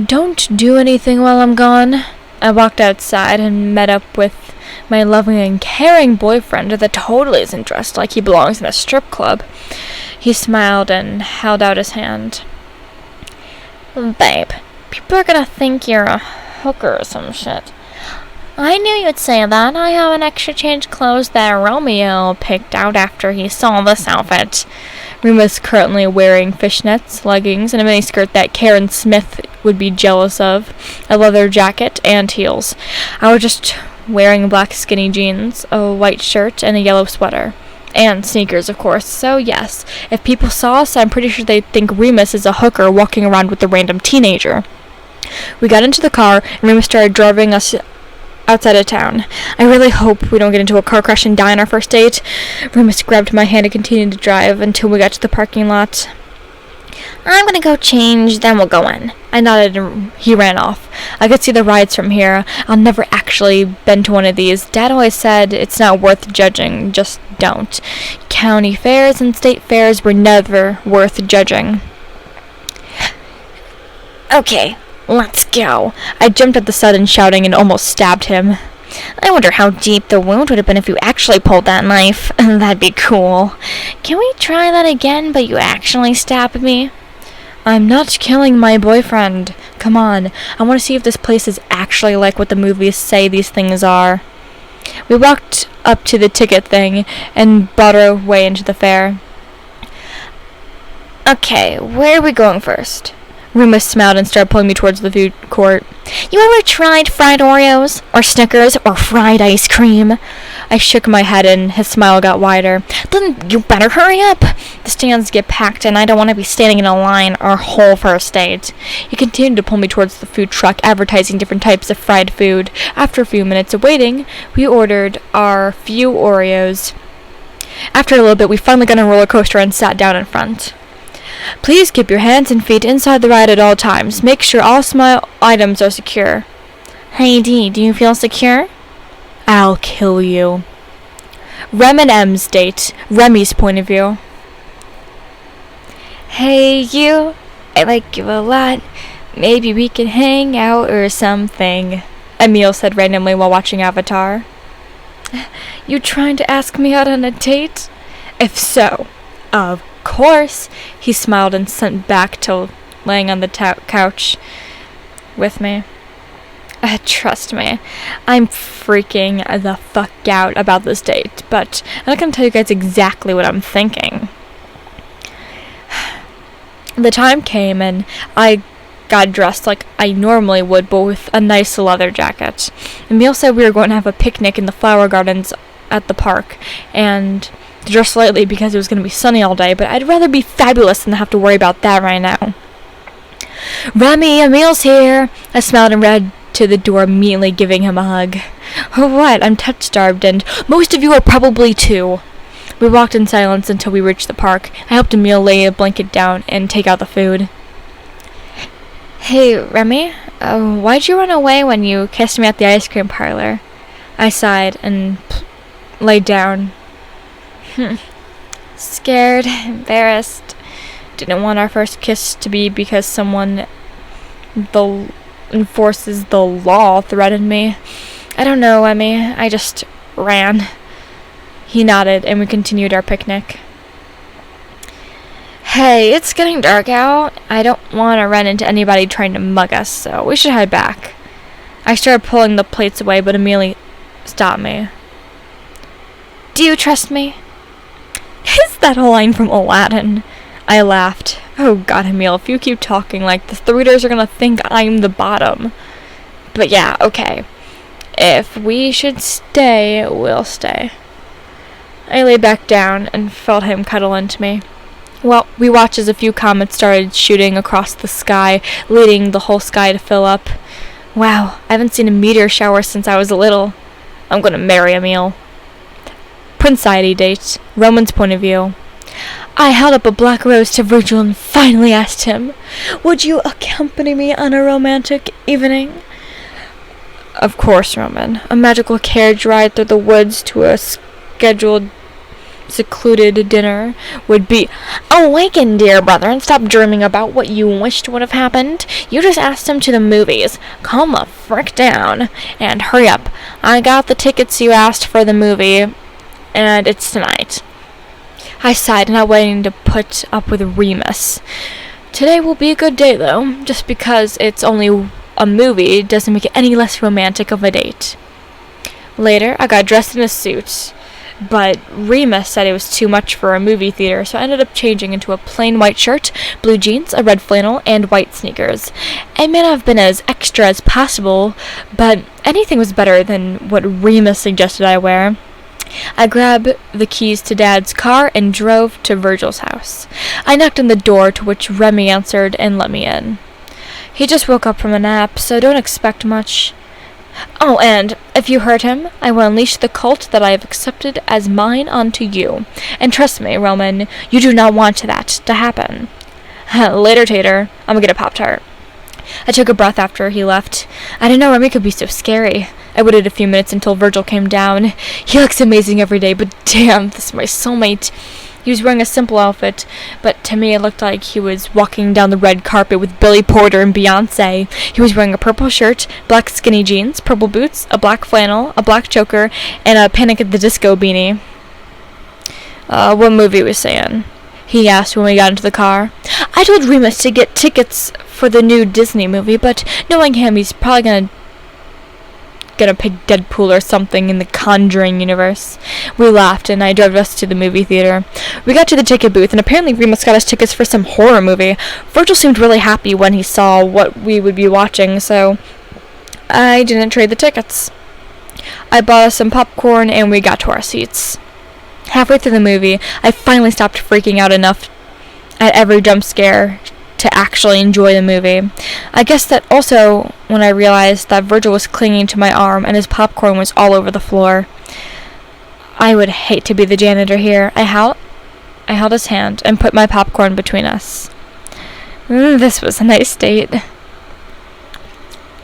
don't do anything while I'm gone. I walked outside and met up with my loving and caring boyfriend that totally isn't dressed like he belongs in a strip club. He smiled and held out his hand. Babe, people are gonna think you're a hooker or some shit. I knew you'd say that. I have an extra change of clothes that Romeo picked out after he saw this outfit. Remus currently wearing fishnets, leggings, and a miniskirt that Karen Smith would be jealous of, a leather jacket, and heels. I was just wearing black skinny jeans, a white shirt, and a yellow sweater. And sneakers, of course. So, yes, if people saw us, I'm pretty sure they'd think Remus is a hooker walking around with a random teenager. We got into the car, and Remus started driving us outside of town. I really hope we don't get into a car crash and die on our first date. Remus grabbed my hand and continued to drive until we got to the parking lot. I'm gonna go change, then we'll go in. I nodded and he ran off. I could see the rides from here. I'll never actually been to one of these. Dad always said it's not worth judging, just don't. County fairs and state fairs were never worth judging. Okay, let's go. I jumped at the sudden shouting and almost stabbed him. I wonder how deep the wound would have been if you actually pulled that knife. That'd be cool. Can we try that again, but you actually stab me? I'm not killing my boyfriend. Come on. I want to see if this place is actually like what the movies say these things are. We walked up to the ticket thing and bought our way into the fair. Okay, where are we going first? Remus smiled and started pulling me towards the food court. You ever tried fried Oreos? Or Snickers? Or fried ice cream? I shook my head and his smile got wider. Then you better hurry up. The stands get packed and I don't want to be standing in a line our whole first date. He continued to pull me towards the food truck advertising different types of fried food. After a few minutes of waiting, we ordered our few Oreos. After a little bit, we finally got on a roller coaster and sat down in front. Please keep your hands and feet inside the ride at all times. Make sure all small items are secure. Hey D, do you feel secure? I'll kill you. Rem&Ems date. Remy's point of view. Hey you, I like you a lot. Maybe we can hang out or something, Emil said randomly while watching Avatar. You trying to ask me out on a date? If so, of course, he smiled and sent back to laying on the couch with me. Trust me, I'm freaking the fuck out about this date, but I'm not gonna tell you guys exactly what I'm thinking. The time came and I got dressed like I normally would, but with a nice leather jacket. Emil said we were going to have a picnic in the flower gardens at the park, and to dress lightly because it was going to be sunny all day, but I'd rather be fabulous than have to worry about that right now. Remy, Emil's here! I smiled and ran to the door, immediately giving him a hug. What? I'm touch-starved, and most of you are probably too. We walked in silence until we reached the park. I helped Emil lay a blanket down and take out the food. Hey, Remy, why'd you run away when you kissed me at the ice cream parlor? I sighed and laid down. Scared, embarrassed. Didn't want our first kiss to be because someone enforces the law threatened me. I don't know, Emmy. I just ran. He nodded, and we continued our picnic. Hey, it's getting dark out. I don't want to run into anybody trying to mug us, so we should head back. I started pulling the plates away, but Amelia stopped me. Do you trust me? Is that a line from Aladdin? I laughed. Oh god, Emil, if you keep talking like this, the readers are gonna think I'm the bottom. But yeah, okay. If we should stay, we'll stay. I lay back down and felt him cuddle into me. Well, we watched as a few comets started shooting across the sky, leading the whole sky to fill up. Wow, I haven't seen a meteor shower since I was little. I'm gonna marry Emil. Princiety date. Roman's point of view. I held up a black rose to Virgil and finally asked him, would you accompany me on a romantic evening? Of course, Roman. A magical carriage ride through the woods to a scheduled secluded dinner would be... Awaken, dear brother, and stop dreaming about what you wished would have happened. You just asked him to the movies. Calm the frick down. And hurry up. I got the tickets you asked for the movie, and it's tonight. I sighed, not waiting to put up with Remus. Today will be a good day, though. Just because it's only a movie doesn't make it any less romantic of a date. Later, I got dressed in a suit, but Remus said it was too much for a movie theater, so I ended up changing into a plain white shirt, blue jeans, a red flannel, and white sneakers. I may not have been as extra as possible, but anything was better than what Remus suggested I wear. I grabbed the keys to Dad's car and drove to Virgil's house. I knocked on the door, to which Remy answered and let me in. He just woke up from a nap, so don't expect much. Oh, and if you hurt him, I will unleash the cult that I have accepted as mine onto you. And trust me, Roman, you do not want that to happen. Later, Tater. I'm gonna get a Pop-Tart. I took a breath after he left. I didn't know Remy could be so scary. I waited a few minutes until Virgil came down. He looks amazing every day, but damn, this is my soulmate. He was wearing a simple outfit, but to me it looked like he was walking down the red carpet with Billy Porter and Beyonce. He was wearing a purple shirt, black skinny jeans, purple boots, a black flannel, a black choker, and a Panic at the Disco beanie. What movie was saying? He asked when we got into the car. I told Remus to get tickets for the new Disney movie, but knowing him, he's probably gonna pick Deadpool or something in the Conjuring universe. We laughed, and I drove us to the movie theater. We got to the ticket booth, and apparently Remus got us tickets for some horror movie. Virgil seemed really happy when he saw what we would be watching, so I didn't trade the tickets. I bought us some popcorn, and we got to our seats. Halfway through the movie, I finally stopped freaking out enough at every jump scare to actually enjoy the movie. I guess that also when I realized that Virgil was clinging to my arm and his popcorn was all over the floor. I would hate to be the janitor here. I held his hand and put my popcorn between us. This was a nice date.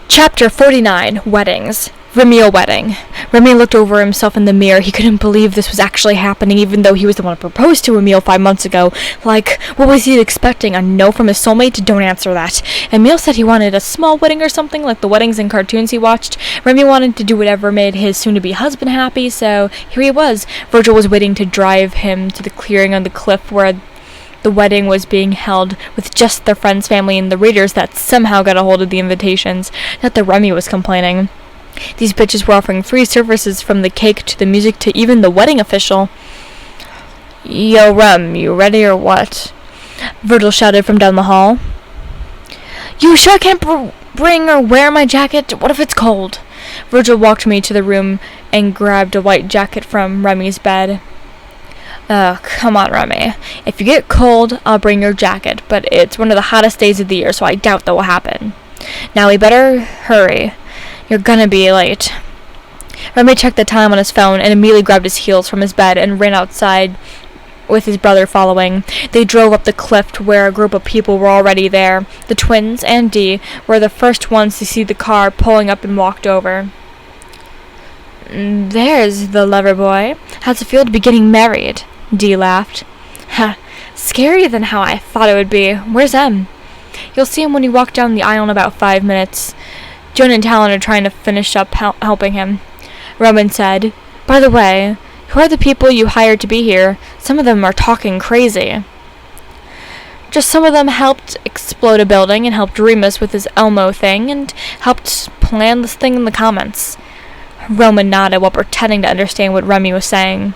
Chapter 49, Weddings. Rem&Em wedding. Rem&Em looked over himself in the mirror. He couldn't believe this was actually happening, even though he was the one who proposed to Rem&Em 5 months ago. Like, what was he expecting? A no from his soulmate? Don't answer that. Rem&Em said he wanted a small wedding or something, like the weddings and cartoons he watched. Rem&Em wanted to do whatever made his soon-to-be husband happy, so here he was. Virgil was waiting to drive him to the clearing on the cliff where the wedding was being held, with just their friends, family, and the readers that somehow got a hold of the invitations. Not that Rem&Em was complaining. These bitches were offering free services from the cake to the music to even the wedding official. Yo, Rem, you ready or what? Virgil shouted from down the hall. You sure can't bring or wear my jacket? What if it's cold? Virgil walked me to the room and grabbed a white jacket from Remy's bed. Come on, Rem&Em. If you get cold, I'll bring your jacket, but it's one of the hottest days of the year, so I doubt that will happen. Now we better hurry. You're gonna be late. Rem&Em checked the time on his phone and immediately grabbed his heels from his bed and ran outside with his brother following. They drove up the cliff to where a group of people were already there. The twins and Dee were the first ones to see the car pulling up and walked over. There's the lover boy. How's it feel to be getting married? Dee laughed. Ha, scarier than how I thought it would be. Where's Em? You'll see him when you walk down the aisle in about 5 minutes. Joan and Talon are trying to finish up helping him. Roman said, By the way, who are the people you hired to be here? Some of them are talking crazy. Just some of them helped explode a building and helped Remus with his Elmo thing and helped plan this thing in the comments. Roman nodded while pretending to understand what Remy was saying.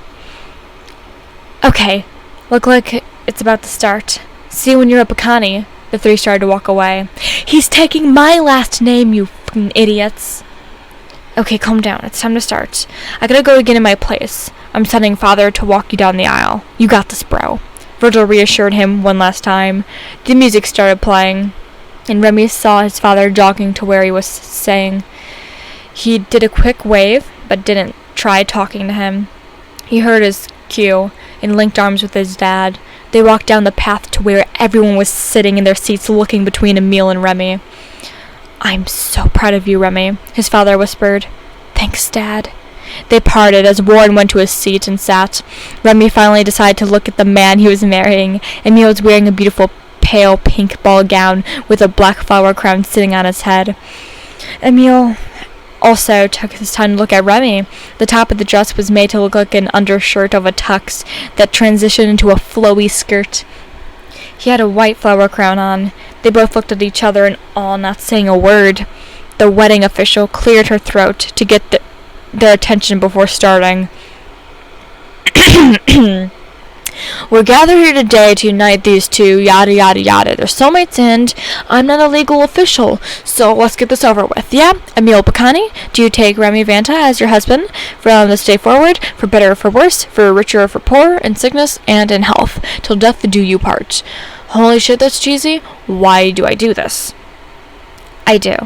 Okay, look like it's about to start. See you when you're at Bacani. The three started to walk away. He's taking my last name, you fucking idiots. Okay, calm down. It's time to start. I gotta go get in my place. I'm sending Father to walk you down the aisle. You got this, bro. Virgil reassured him one last time. The music started playing, and Remy saw his father jogging to where he was saying. He did a quick wave, but didn't try talking to him. He heard his cue and linked arms with his dad. They walked down the path to where everyone was sitting in their seats looking between Emil and Remy. I'm so proud of you, Remy, his father whispered. Thanks, Dad. They parted as Warren went to his seat and sat. Remy finally decided to look at the man he was marrying. Emil was wearing a beautiful pale pink ball gown with a black flower crown sitting on his head. Emil also took his time to look at Remy. The top of the dress was made to look like an undershirt of a tux that transitioned into a flowy skirt. He had a white flower crown on. They both looked at each other in awe, not saying a word. The wedding official cleared her throat to get their attention before starting. We're gathered here today to unite these two, yada yada yada. They're soulmates and I'm not a legal official, so let's get this over with. Yeah, Emil Bacani, do you take Rem&Em Vanta as your husband from this day forward, for better or for worse, for richer or for poorer, in sickness and in health, till death do you part? Holy shit, that's cheesy. Why do I do this? I do.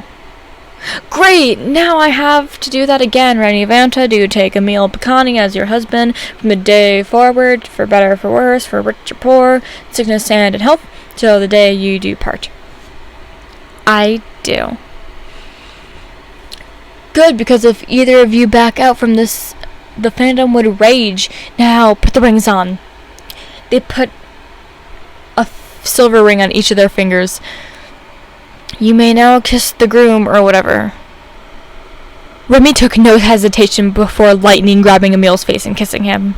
Great! Now I have to do that again. Rem&Em Vanta, do you take Emil Bacani as your husband from the day forward, for better or for worse, for rich or poor, sickness and in health, till the day you do part? I do. Good, because if either of you back out from this, the fandom would rage. Now, put the rings on. They put a silver ring on each of their fingers. You may now kiss the groom, or whatever. Remy took no hesitation before lightning grabbing Emil's face and kissing him.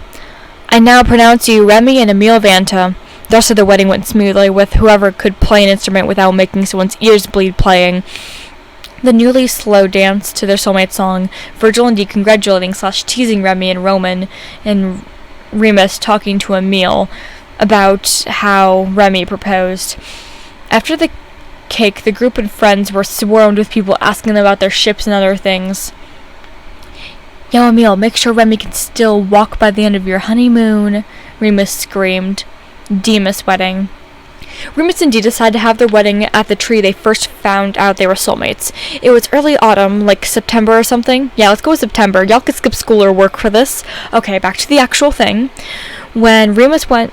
I now pronounce you Remy and Emil Vanta. The rest of the wedding went smoothly, with whoever could play an instrument without making someone's ears bleed playing. The newly slow danced to their soulmate song, Virgil and Dee congratulating/teasing Remy and Roman, and Remus talking to Emil about how Remy proposed. After the cake, the group and friends were swarmed with people asking them about their ships and other things. Yo, Emil, make sure Remy can still walk by the end of your honeymoon, Remus screamed. Demas wedding. Remus and Dee decided to have their wedding at the tree they first found out they were soulmates. It was early autumn, like September or something. Yeah, let's go with September. Y'all could skip school or work for this. Okay, back to the actual thing. When Remus went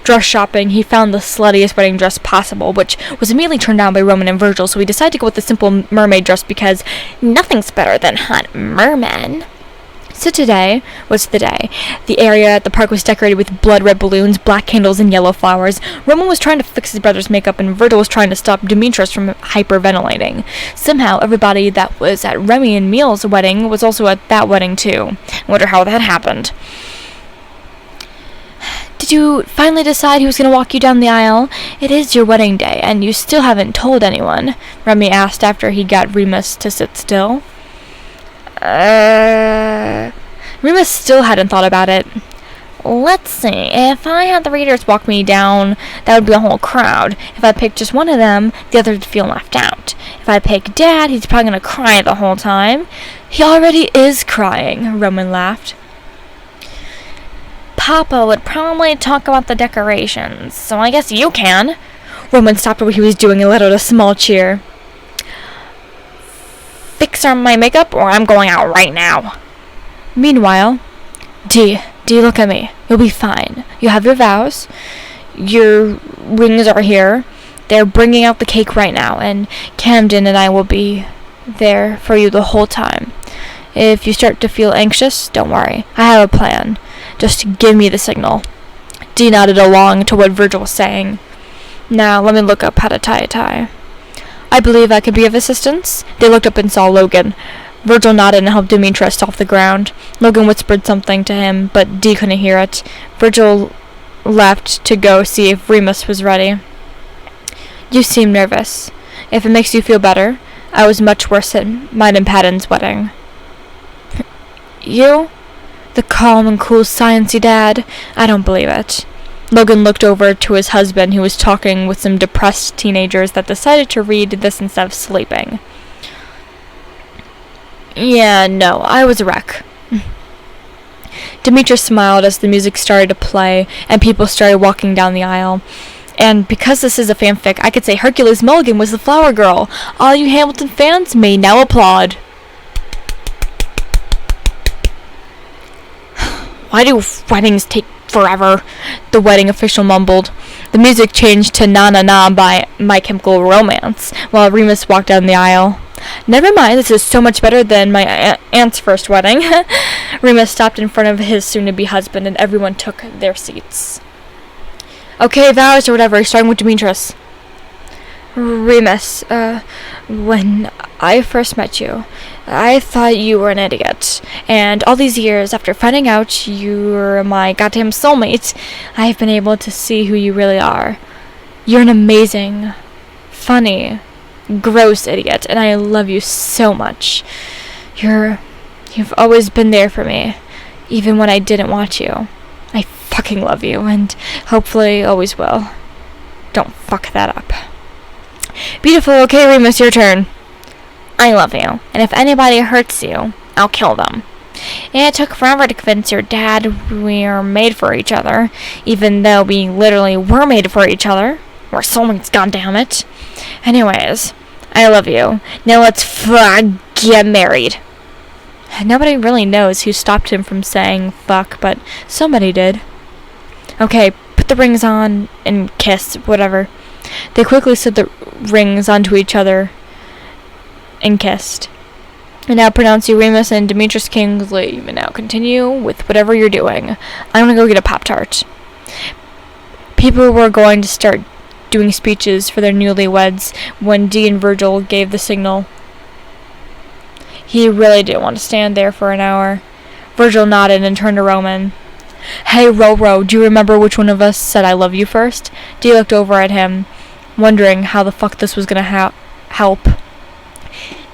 dress shopping, he found the sluttiest wedding dress possible, which was immediately turned down by Roman and Virgil, so he decided to go with the simple mermaid dress because nothing's better than hot mermen. So today was the day. The area at the park was decorated with blood-red balloons, black candles, and yellow flowers. Roman was trying to fix his brother's makeup, and Virgil was trying to stop Demetrius from hyperventilating. Somehow, everybody that was at Remy and Meal's wedding was also at that wedding, too. I wonder how that happened. Did you finally decide who was going to walk you down the aisle? It is your wedding day, and you still haven't told anyone, Remy asked after he got Remus to sit still. Remus still hadn't thought about it. Let's see, if I had the readers walk me down, that would be a whole crowd. If I picked just one of them, the others would feel left out. If I pick Dad, he's probably going to cry the whole time. He already is crying, Roman laughed. Papa would probably talk about the decorations, so I guess you can. Roman stopped what he was doing and let out a small cheer. Fix my makeup or I'm going out right now. Meanwhile, Dee, look at me. You'll be fine. You have your vows. Your rings are here. They're bringing out the cake right now, and Camden and I will be there for you the whole time. If you start to feel anxious, don't worry. I have a plan. Just give me the signal. Dee nodded along to what Virgil was saying. Now, let me look up how to tie a tie. I believe I could be of assistance. They looked up and saw Logan. Virgil nodded and helped Demetrius off the ground. Logan whispered something to him, but Dee couldn't hear it. Virgil left to go see if Remus was ready. You seem nervous. If it makes you feel better, I was much worse at mine and Patton's wedding. You? The calm and cool sciencey dad? I don't believe it. Logan looked over to his husband, who was talking with some depressed teenagers that decided to read this instead of sleeping. Yeah, no, I was a wreck. Demetrius smiled as the music started to play and people started walking down the aisle. And because this is a fanfic, I could say Hercules Mulligan was the flower girl. All you Hamilton fans may now applaud. Why do weddings take forever? The wedding official mumbled. The music changed to Na Na Na by My Chemical Romance while Remus walked down the aisle. Never mind, this is so much better than my aunt's first wedding. Remus stopped in front of his soon-to-be husband and everyone took their seats. Okay, vows or whatever, starting with Demetrius. Remus, when I first met you, I thought you were an idiot. And all these years, after finding out you were my goddamn soulmate, I've been able to see who you really are. You're an amazing, funny, gross idiot, and I love you so much. You've always been there for me, even when I didn't want you. I fucking love you, and hopefully always will. Don't fuck that up. Beautiful, okay, Remus, your turn. I love you, and if anybody hurts you, I'll kill them. It took forever to convince your dad we're made for each other, even though we literally were made for each other. We're soulmates, goddammit. Anyways, I love you. Now let's get married. Nobody really knows who stopped him from saying fuck, but somebody did. Okay, put the rings on and kiss, whatever. They quickly slid the rings onto each other and kissed. And now pronounce you Remus and Demetrius Kingsley. You may now continue with whatever you're doing. I'm gonna go get a Pop-Tart. People were going to start doing speeches for their newlyweds when Dee and Virgil gave the signal. He really didn't want to stand there for an hour. Virgil nodded and turned to Roman. Hey, Ro, do you remember which one of us said I love you first? Dee looked over at him, wondering how the fuck this was gonna help.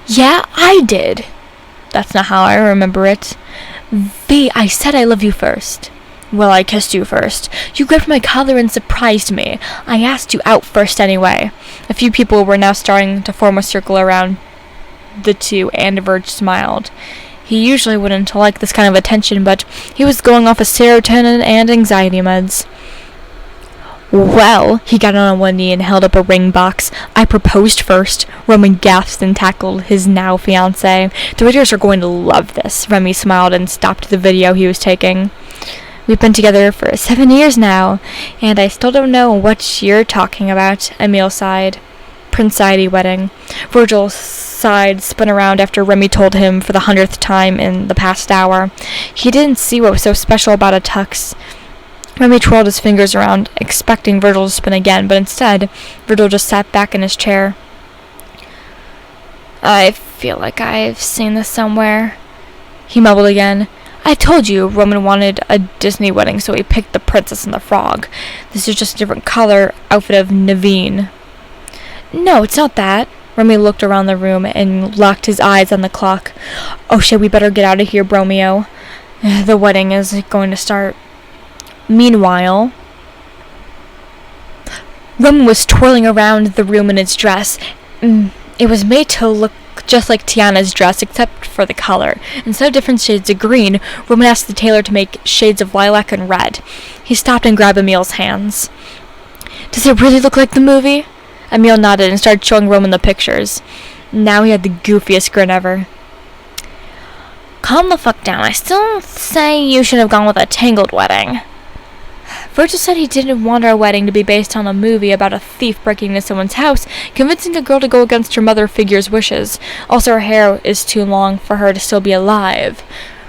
Yeah, I did. That's not how I remember it. V, I said I love you first. Well, I kissed you first. You grabbed my collar and surprised me. I asked you out first anyway. A few people were now starting to form a circle around the two, and Virg smiled. He usually wouldn't like this kind of attention, but he was going off of serotonin and anxiety meds. Well, he got on one knee and held up a ring box. I proposed first. Roman gasped and tackled his now fiancée. The readers are going to love this. Remy smiled and stopped the video he was taking. We've been together for 7 years now, and I still don't know what you're talking about, Emil sighed. Prince-Heidi wedding. Virgil sighed, spun around after Remy told him for the 100th time in the past hour. He didn't see what was so special about a tux. Remy twirled his fingers around, expecting Virgil to spin again, but instead, Virgil just sat back in his chair. I feel like I've seen this somewhere, he mumbled again. I told you Roman wanted a Disney wedding, so he picked the Princess and the Frog. This is just a different color outfit of Naveen. No, it's not that. Remy looked around the room and locked his eyes on the clock. Oh shit, we better get out of here, Bromeo. The wedding is going to start. Meanwhile, Roman was twirling around the room in his dress. It was made to look just like Tiana's dress, except for the color. Instead of different shades of green, Roman asked the tailor to make shades of lilac and red. He stopped and grabbed Emil's hands. Does it really look like the movie? Emil nodded and started showing Roman the pictures. Now he had the goofiest grin ever. Calm the fuck down. I still say you should have gone with a Tangled wedding. Virgil said he didn't want our wedding to be based on a movie about a thief breaking into someone's house, convincing a girl to go against her mother figure's wishes. Also, her hair is too long for her to still be alive,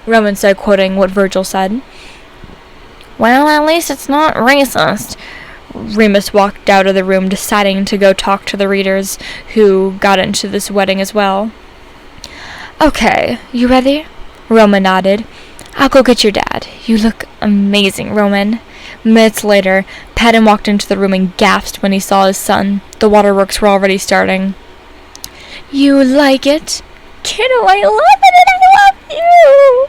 Roman said, quoting what Virgil said. Well, at least it's not racist. Remus walked out of the room, deciding to go talk to the readers who got into this wedding as well. Okay, you ready? Roman nodded. I'll go get your dad. You look amazing, Roman. Minutes later, Patton walked into the room and gasped when he saw his son. The waterworks were already starting. You like it? Kiddo, I love it and I love you!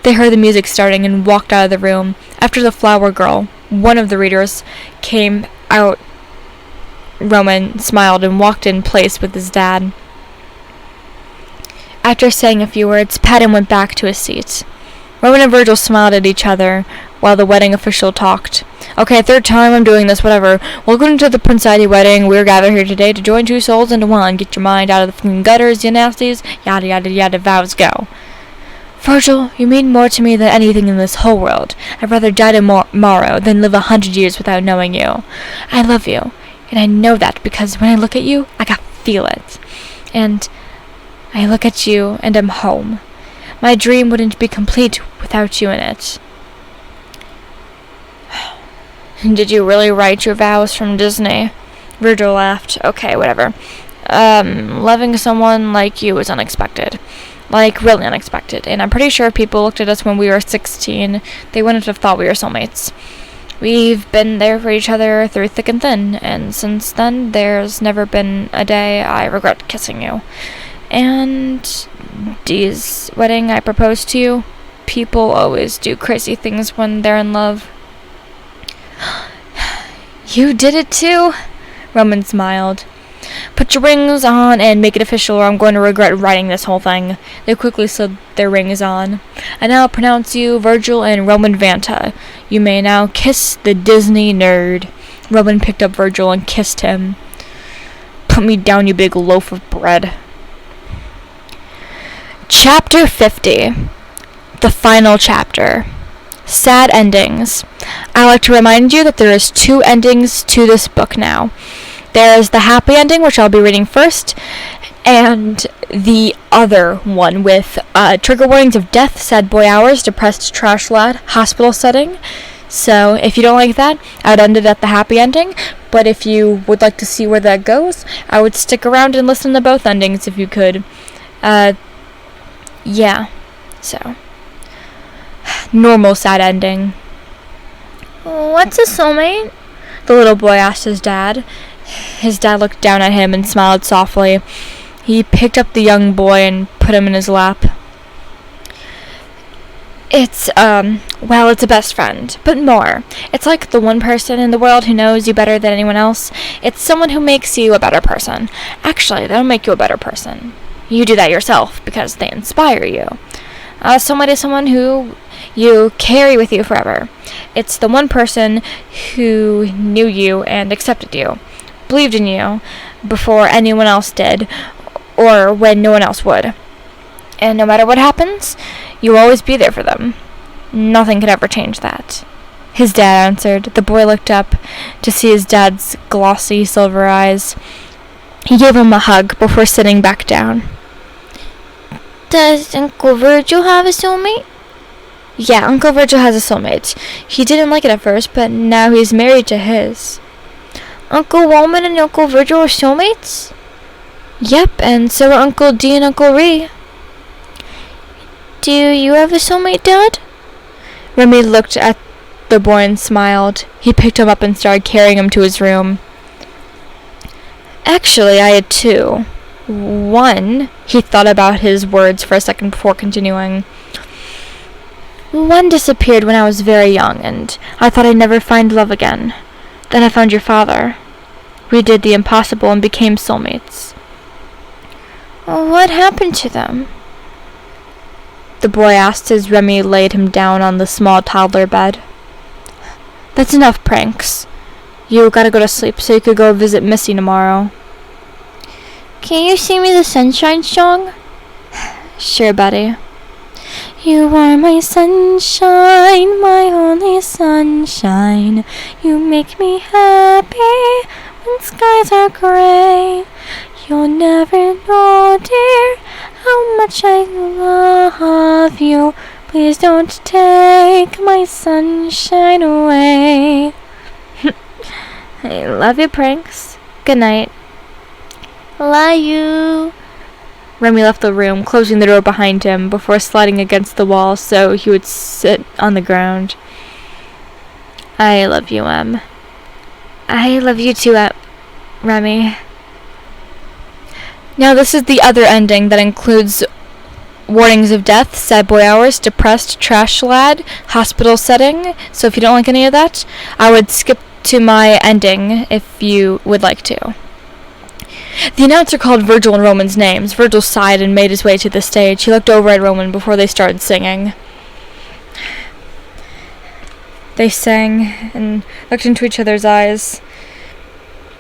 They heard the music starting and walked out of the room. After the flower girl, one of the readers, came out, Roman smiled and walked in place with his dad. After saying a few words, Patton went back to his seat. Roman and Virgil smiled at each other while the wedding official talked. Okay, third time I'm doing this, whatever. Welcome to the Prince-Heidi wedding. We're gathered here today to join two souls into one. Get your mind out of the fucking gutters, you nasties. Yada yada yada, vows go. Virgil, you mean more to me than anything in this whole world. I'd rather die tomorrow than live 100 years without knowing you. I love you, and I know that because when I look at you, I can feel it. And I look at you, and I'm home. My dream wouldn't be complete without you in it. Did you really write your vows from Disney? Virgil laughed. Okay, whatever. Loving someone like you is unexpected. Like, really unexpected. And I'm pretty sure if people looked at us when we were 16, they wouldn't have thought we were soulmates. We've been there for each other through thick and thin, and since then, there's never been a day I regret kissing you. And Dee's wedding, I proposed to you. People always do crazy things when they're in love. You did it too? Roman smiled. Put your rings on and make it official or I'm going to regret writing this whole thing. They quickly slid their rings on. I now pronounce you Virgil and Roman Vanta. You may now kiss the Disney nerd. Roman picked up Virgil and kissed him. Put me down, you big loaf of bread. Chapter 50. The final chapter. Sad endings. I like to remind you that there is 2 endings to this book now. There is the happy ending, which I'll be reading first, and the other one with trigger warnings of death, sad boy hours, depressed trash lad, hospital setting. So if you don't like that, I would end it at the happy ending. But if you would like to see where that goes, I would stick around and listen to both endings if you could. Yeah. So. Normal sad ending. What's a soulmate? The little boy asked his dad. His dad looked down at him and smiled softly. He picked up the young boy and put him in his lap. It's a best friend, but more. It's like the one person in the world who knows you better than anyone else. It's someone who makes you a better person. Actually, they'll make you a better person. You do that yourself because they inspire you. Soulmate is someone who you carry with you forever. It's the one person who knew you and accepted you, believed in you before anyone else did, or when no one else would. And no matter what happens, you'll always be there for them. Nothing could ever change that. His dad answered. The boy looked up to see his dad's glossy silver eyes. He gave him a hug before sitting back down. Does Uncle Virgil have a soulmate? Yeah, Uncle Virgil has a soulmate. He didn't like it at first, but now he's married to his. Uncle Walman and Uncle Virgil are soulmates? Yep, and so are Uncle D and Uncle Ree. Do you have a soulmate, Dad? Remy looked at the boy and smiled. He picked him up and started carrying him to his room. Actually, I had two. One, he thought about his words for a second before continuing. One disappeared when I was very young, and I thought I'd never find love again. Then I found your father. We did the impossible and became soulmates. What happened to them? The boy asked as Remy laid him down on the small toddler bed. That's enough pranks. You gotta go to sleep so you could go visit Missy tomorrow. Can you sing me the Sunshine song? Sure, Betty. You are my sunshine, my only sunshine. You make me happy when skies are gray. You'll never know, dear, how much I love you. Please don't take my sunshine away. I love you, pranks. Good night. Love you. Remy left the room, closing the door behind him before sliding against the wall so he would sit on the ground. I love you, Em. I love you too, Remy. Now this is the other ending that includes warnings of death, sad boy hours, depressed, trash lad, hospital setting. So if you don't like any of that, I would skip to my ending if you would like to. The announcer called Virgil and Roman's names. Virgil sighed and made his way to the stage. He looked over at Roman before they started singing. They sang and looked into each other's eyes.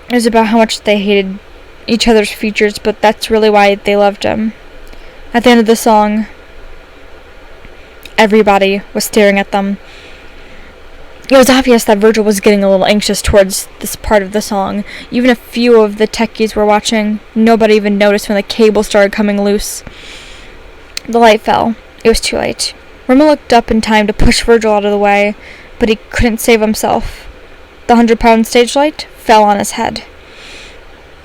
It was about how much they hated each other's features, but that's really why they loved him. At the end of the song, everybody was staring at them. It was obvious that Virgil was getting a little anxious towards this part of the song. Even a few of the techies were watching. Nobody even noticed when the cable started coming loose. The light fell. It was too late. Rema looked up in time to push Virgil out of the way, but he couldn't save himself. The 100-pound stage light fell on his head.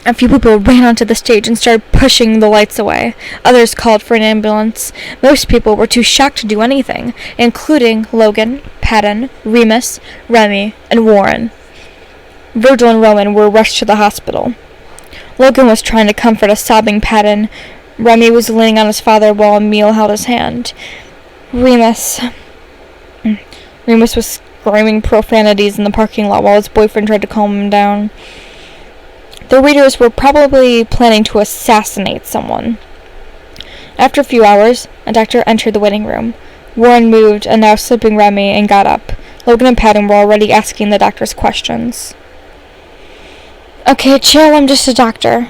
A few people ran onto the stage and started pushing the lights away. Others called for an ambulance. Most people were too shocked to do anything, including Logan, Patton, Remus, Remy, and Warren. Virgil and Roman were rushed to the hospital. Logan was trying to comfort a sobbing Patton. Remy was leaning on his father while Emil held his hand. Remus was screaming profanities in the parking lot while his boyfriend tried to calm him down. The readers were probably planning to assassinate someone. After a few hours, a doctor entered the waiting room. Warren moved a now sleeping Remy and got up. Logan and Patton were already asking the doctors questions. Okay, chill, I'm just a doctor.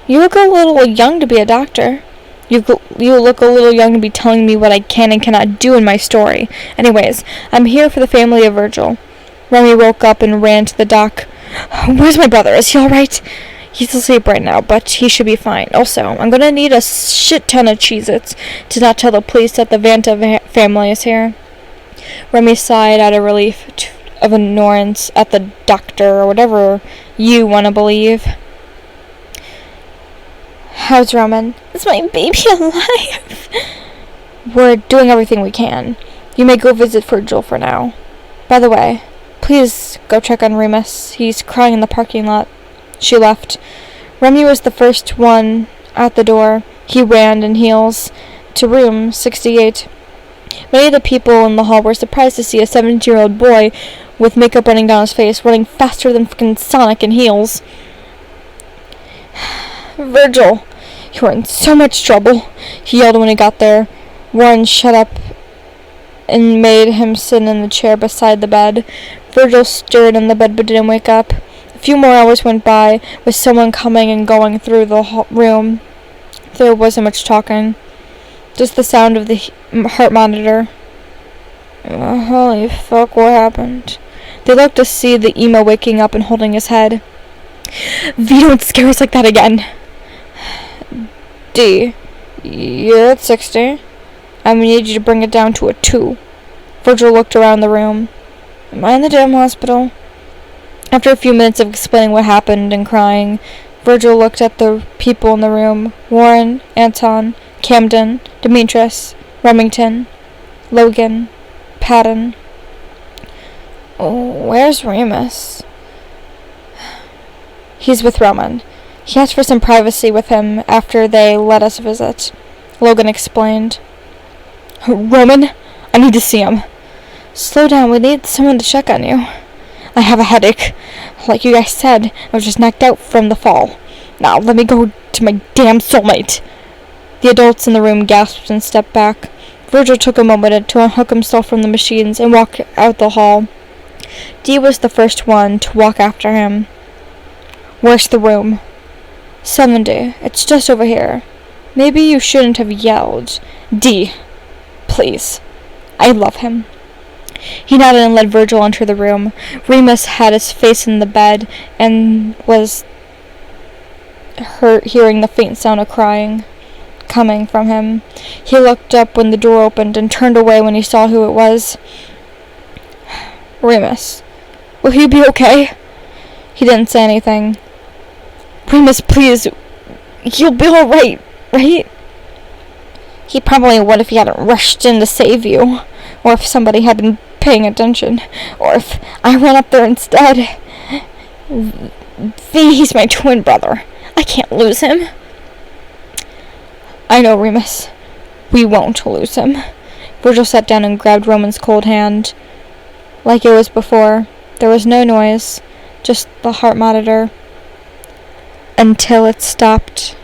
You look a little young to be a doctor. You look a little young to be telling me what I can and cannot do in my story. Anyways, I'm here for the family of Virgil. Remy woke up and ran to the doc. Where's my brother? Is he alright? He's asleep right now, but he should be fine. Also, I'm gonna need a shit ton of Cheez-Its to not tell the police that the Vanta family is here. Remy sighed out of relief of annoyance at the doctor, or whatever you want to believe. How's Roman? Is my baby alive? We're doing everything we can. You may go visit Virgil for now. By the way, please go check on Remus. He's crying in the parking lot. She left. Remy was the first one out the door. He ran in heels to room 68. Many of the people in the hall were surprised to see a 17-year-old boy with makeup running down his face, running faster than fucking Sonic in heels. Virgil, you're in so much trouble, he yelled when he got there. Warren shut up and made him sit in the chair beside the bed. Virgil stirred in the bed but didn't wake up. A few more hours went by, with someone coming and going through the room. There wasn't much talking, just the sound of the heart monitor. Holy fuck, what happened? They looked to see the emo waking up and holding his head. V, don't scare us like that again. D, you're at 60. I need you to bring it down to a 2. Virgil looked around the room. Am I in the damn hospital? After a few minutes of explaining what happened and crying, Virgil looked at the people in the room. Warren, Anton, Camden, Demetrius, Remington, Logan, Patton. Oh, where's Remus? He's with Roman. He asked for some privacy with him after they let us visit. Logan explained. Roman, I need to see him. Slow down, we need someone to check on you. I have a headache. Like you guys said, I was just knocked out from the fall. Now, let me go to my damn soulmate. The adults in the room gasped and stepped back. Virgil took a moment to unhook himself from the machines and walk out the hall. Dee was the first one to walk after him. Where's the room? 70. It's just over here. Maybe you shouldn't have yelled. Dee, please. I love him. He nodded and led Virgil into the room. Remus had his face in the bed and was hearing the faint sound of crying coming from him. He looked up when the door opened and turned away when he saw who it was. Remus, will he be okay? He didn't say anything. Remus, please, you'll be alright, right? He probably would if he hadn't rushed in to save you, or if somebody had been paying attention, or if I ran up there instead. He's my twin brother. I can't lose him. I know, Remus. We won't lose him. Virgil sat down and grabbed Roman's cold hand. Like it was before, there was no noise, just the heart monitor. Until it stopped.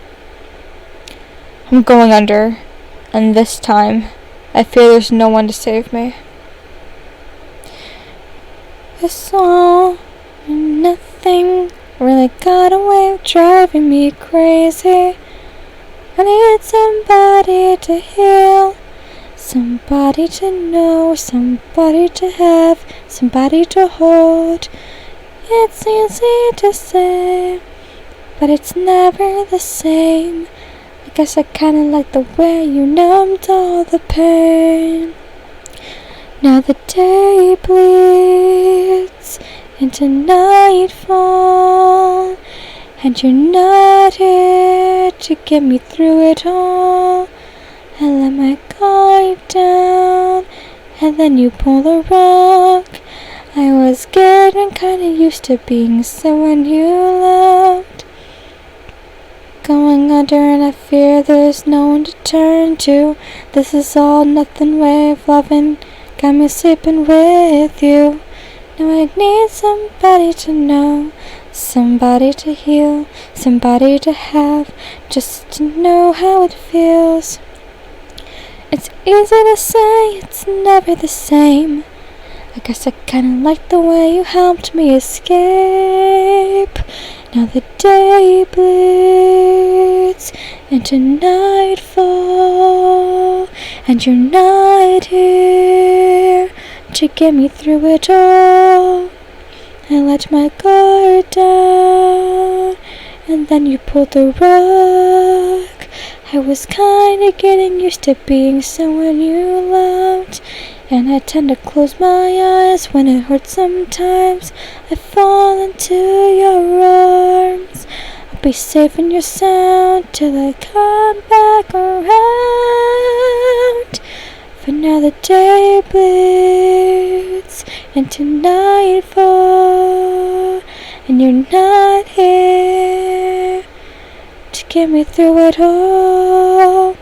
I'm going under, and this time, I fear there's no one to save me. This all and nothing really got away with driving me crazy. I need somebody to heal, somebody to know, somebody to have, somebody to hold. It's easy to say, but it's never the same. I guess I kinda like the way you numbed all the pain. Now the day bleeds into nightfall, and you're not here to get me through it all. I let my guard down, and then you pull the rug. I was getting kinda used to being someone you loved. Going under, and I fear there's no one to turn to. This is all nothing way of loving. Got me sleeping with you. Now I need somebody to know, somebody to heal, somebody to have, just to know how it feels. It's easy to say, it's never the same. I guess I kinda like the way you helped me escape. Now the day bleeds into nightfall, and you're not here to get me through it all. I let my guard down, and then you pulled the rug. I was kinda getting used to being someone you loved, and I tend to close my eyes when it hurts sometimes. I fall into your arms. I'll be safe in your sound till I come back around. For now the day bleeds into nightfall, and you're not here to get me through it all.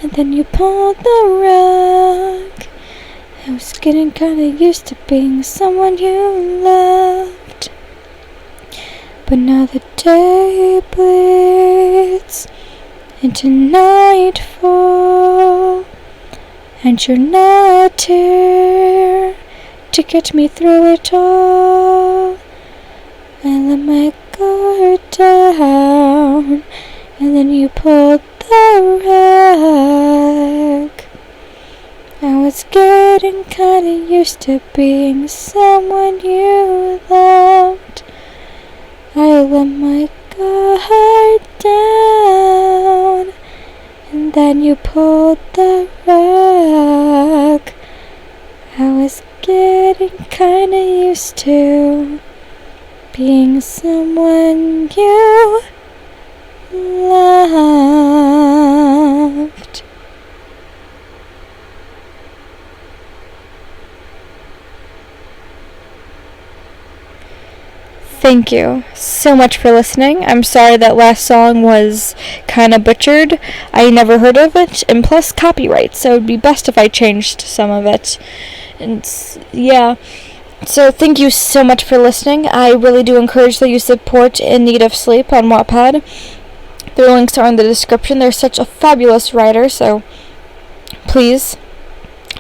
And then you pulled the rug. I was getting kinda used to being someone you loved. But now the day bleeds into nightfall, and you're not here to get me through it all. I let my guard down, and then you pulled the rug. I was getting kinda used to being someone you loved. I let my guard down, and then you pulled the rug. I was getting kinda used to being someone you loved. Thank you so much for listening. I'm sorry that last song was kind of butchered. I never heard of it, and plus copyright, so it would be best if I changed some of it. And yeah, so thank you so much for listening. I really do encourage that you support In Need of Sleep on Wattpad. Their links are in the description. They're such a fabulous writer, so please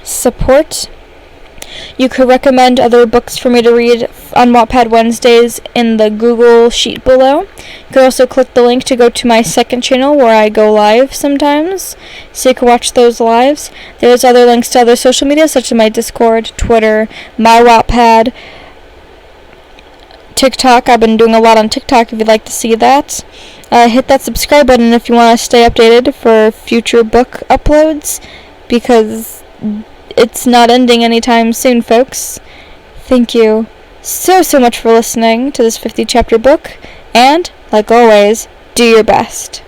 support. You could recommend other books for me to read on Wattpad Wednesdays in the Google sheet below. You could also click the link to go to my second channel where I go live sometimes, so you can watch those lives. There's other links to other social media such as my Discord, Twitter, my Wattpad, TikTok. I've been doing a lot on TikTok if you'd like to see that. Hit that subscribe button if you want to stay updated for future book uploads, because it's not ending anytime soon, folks. Thank you so much for listening to this 50 chapter book, and, like always, do your best.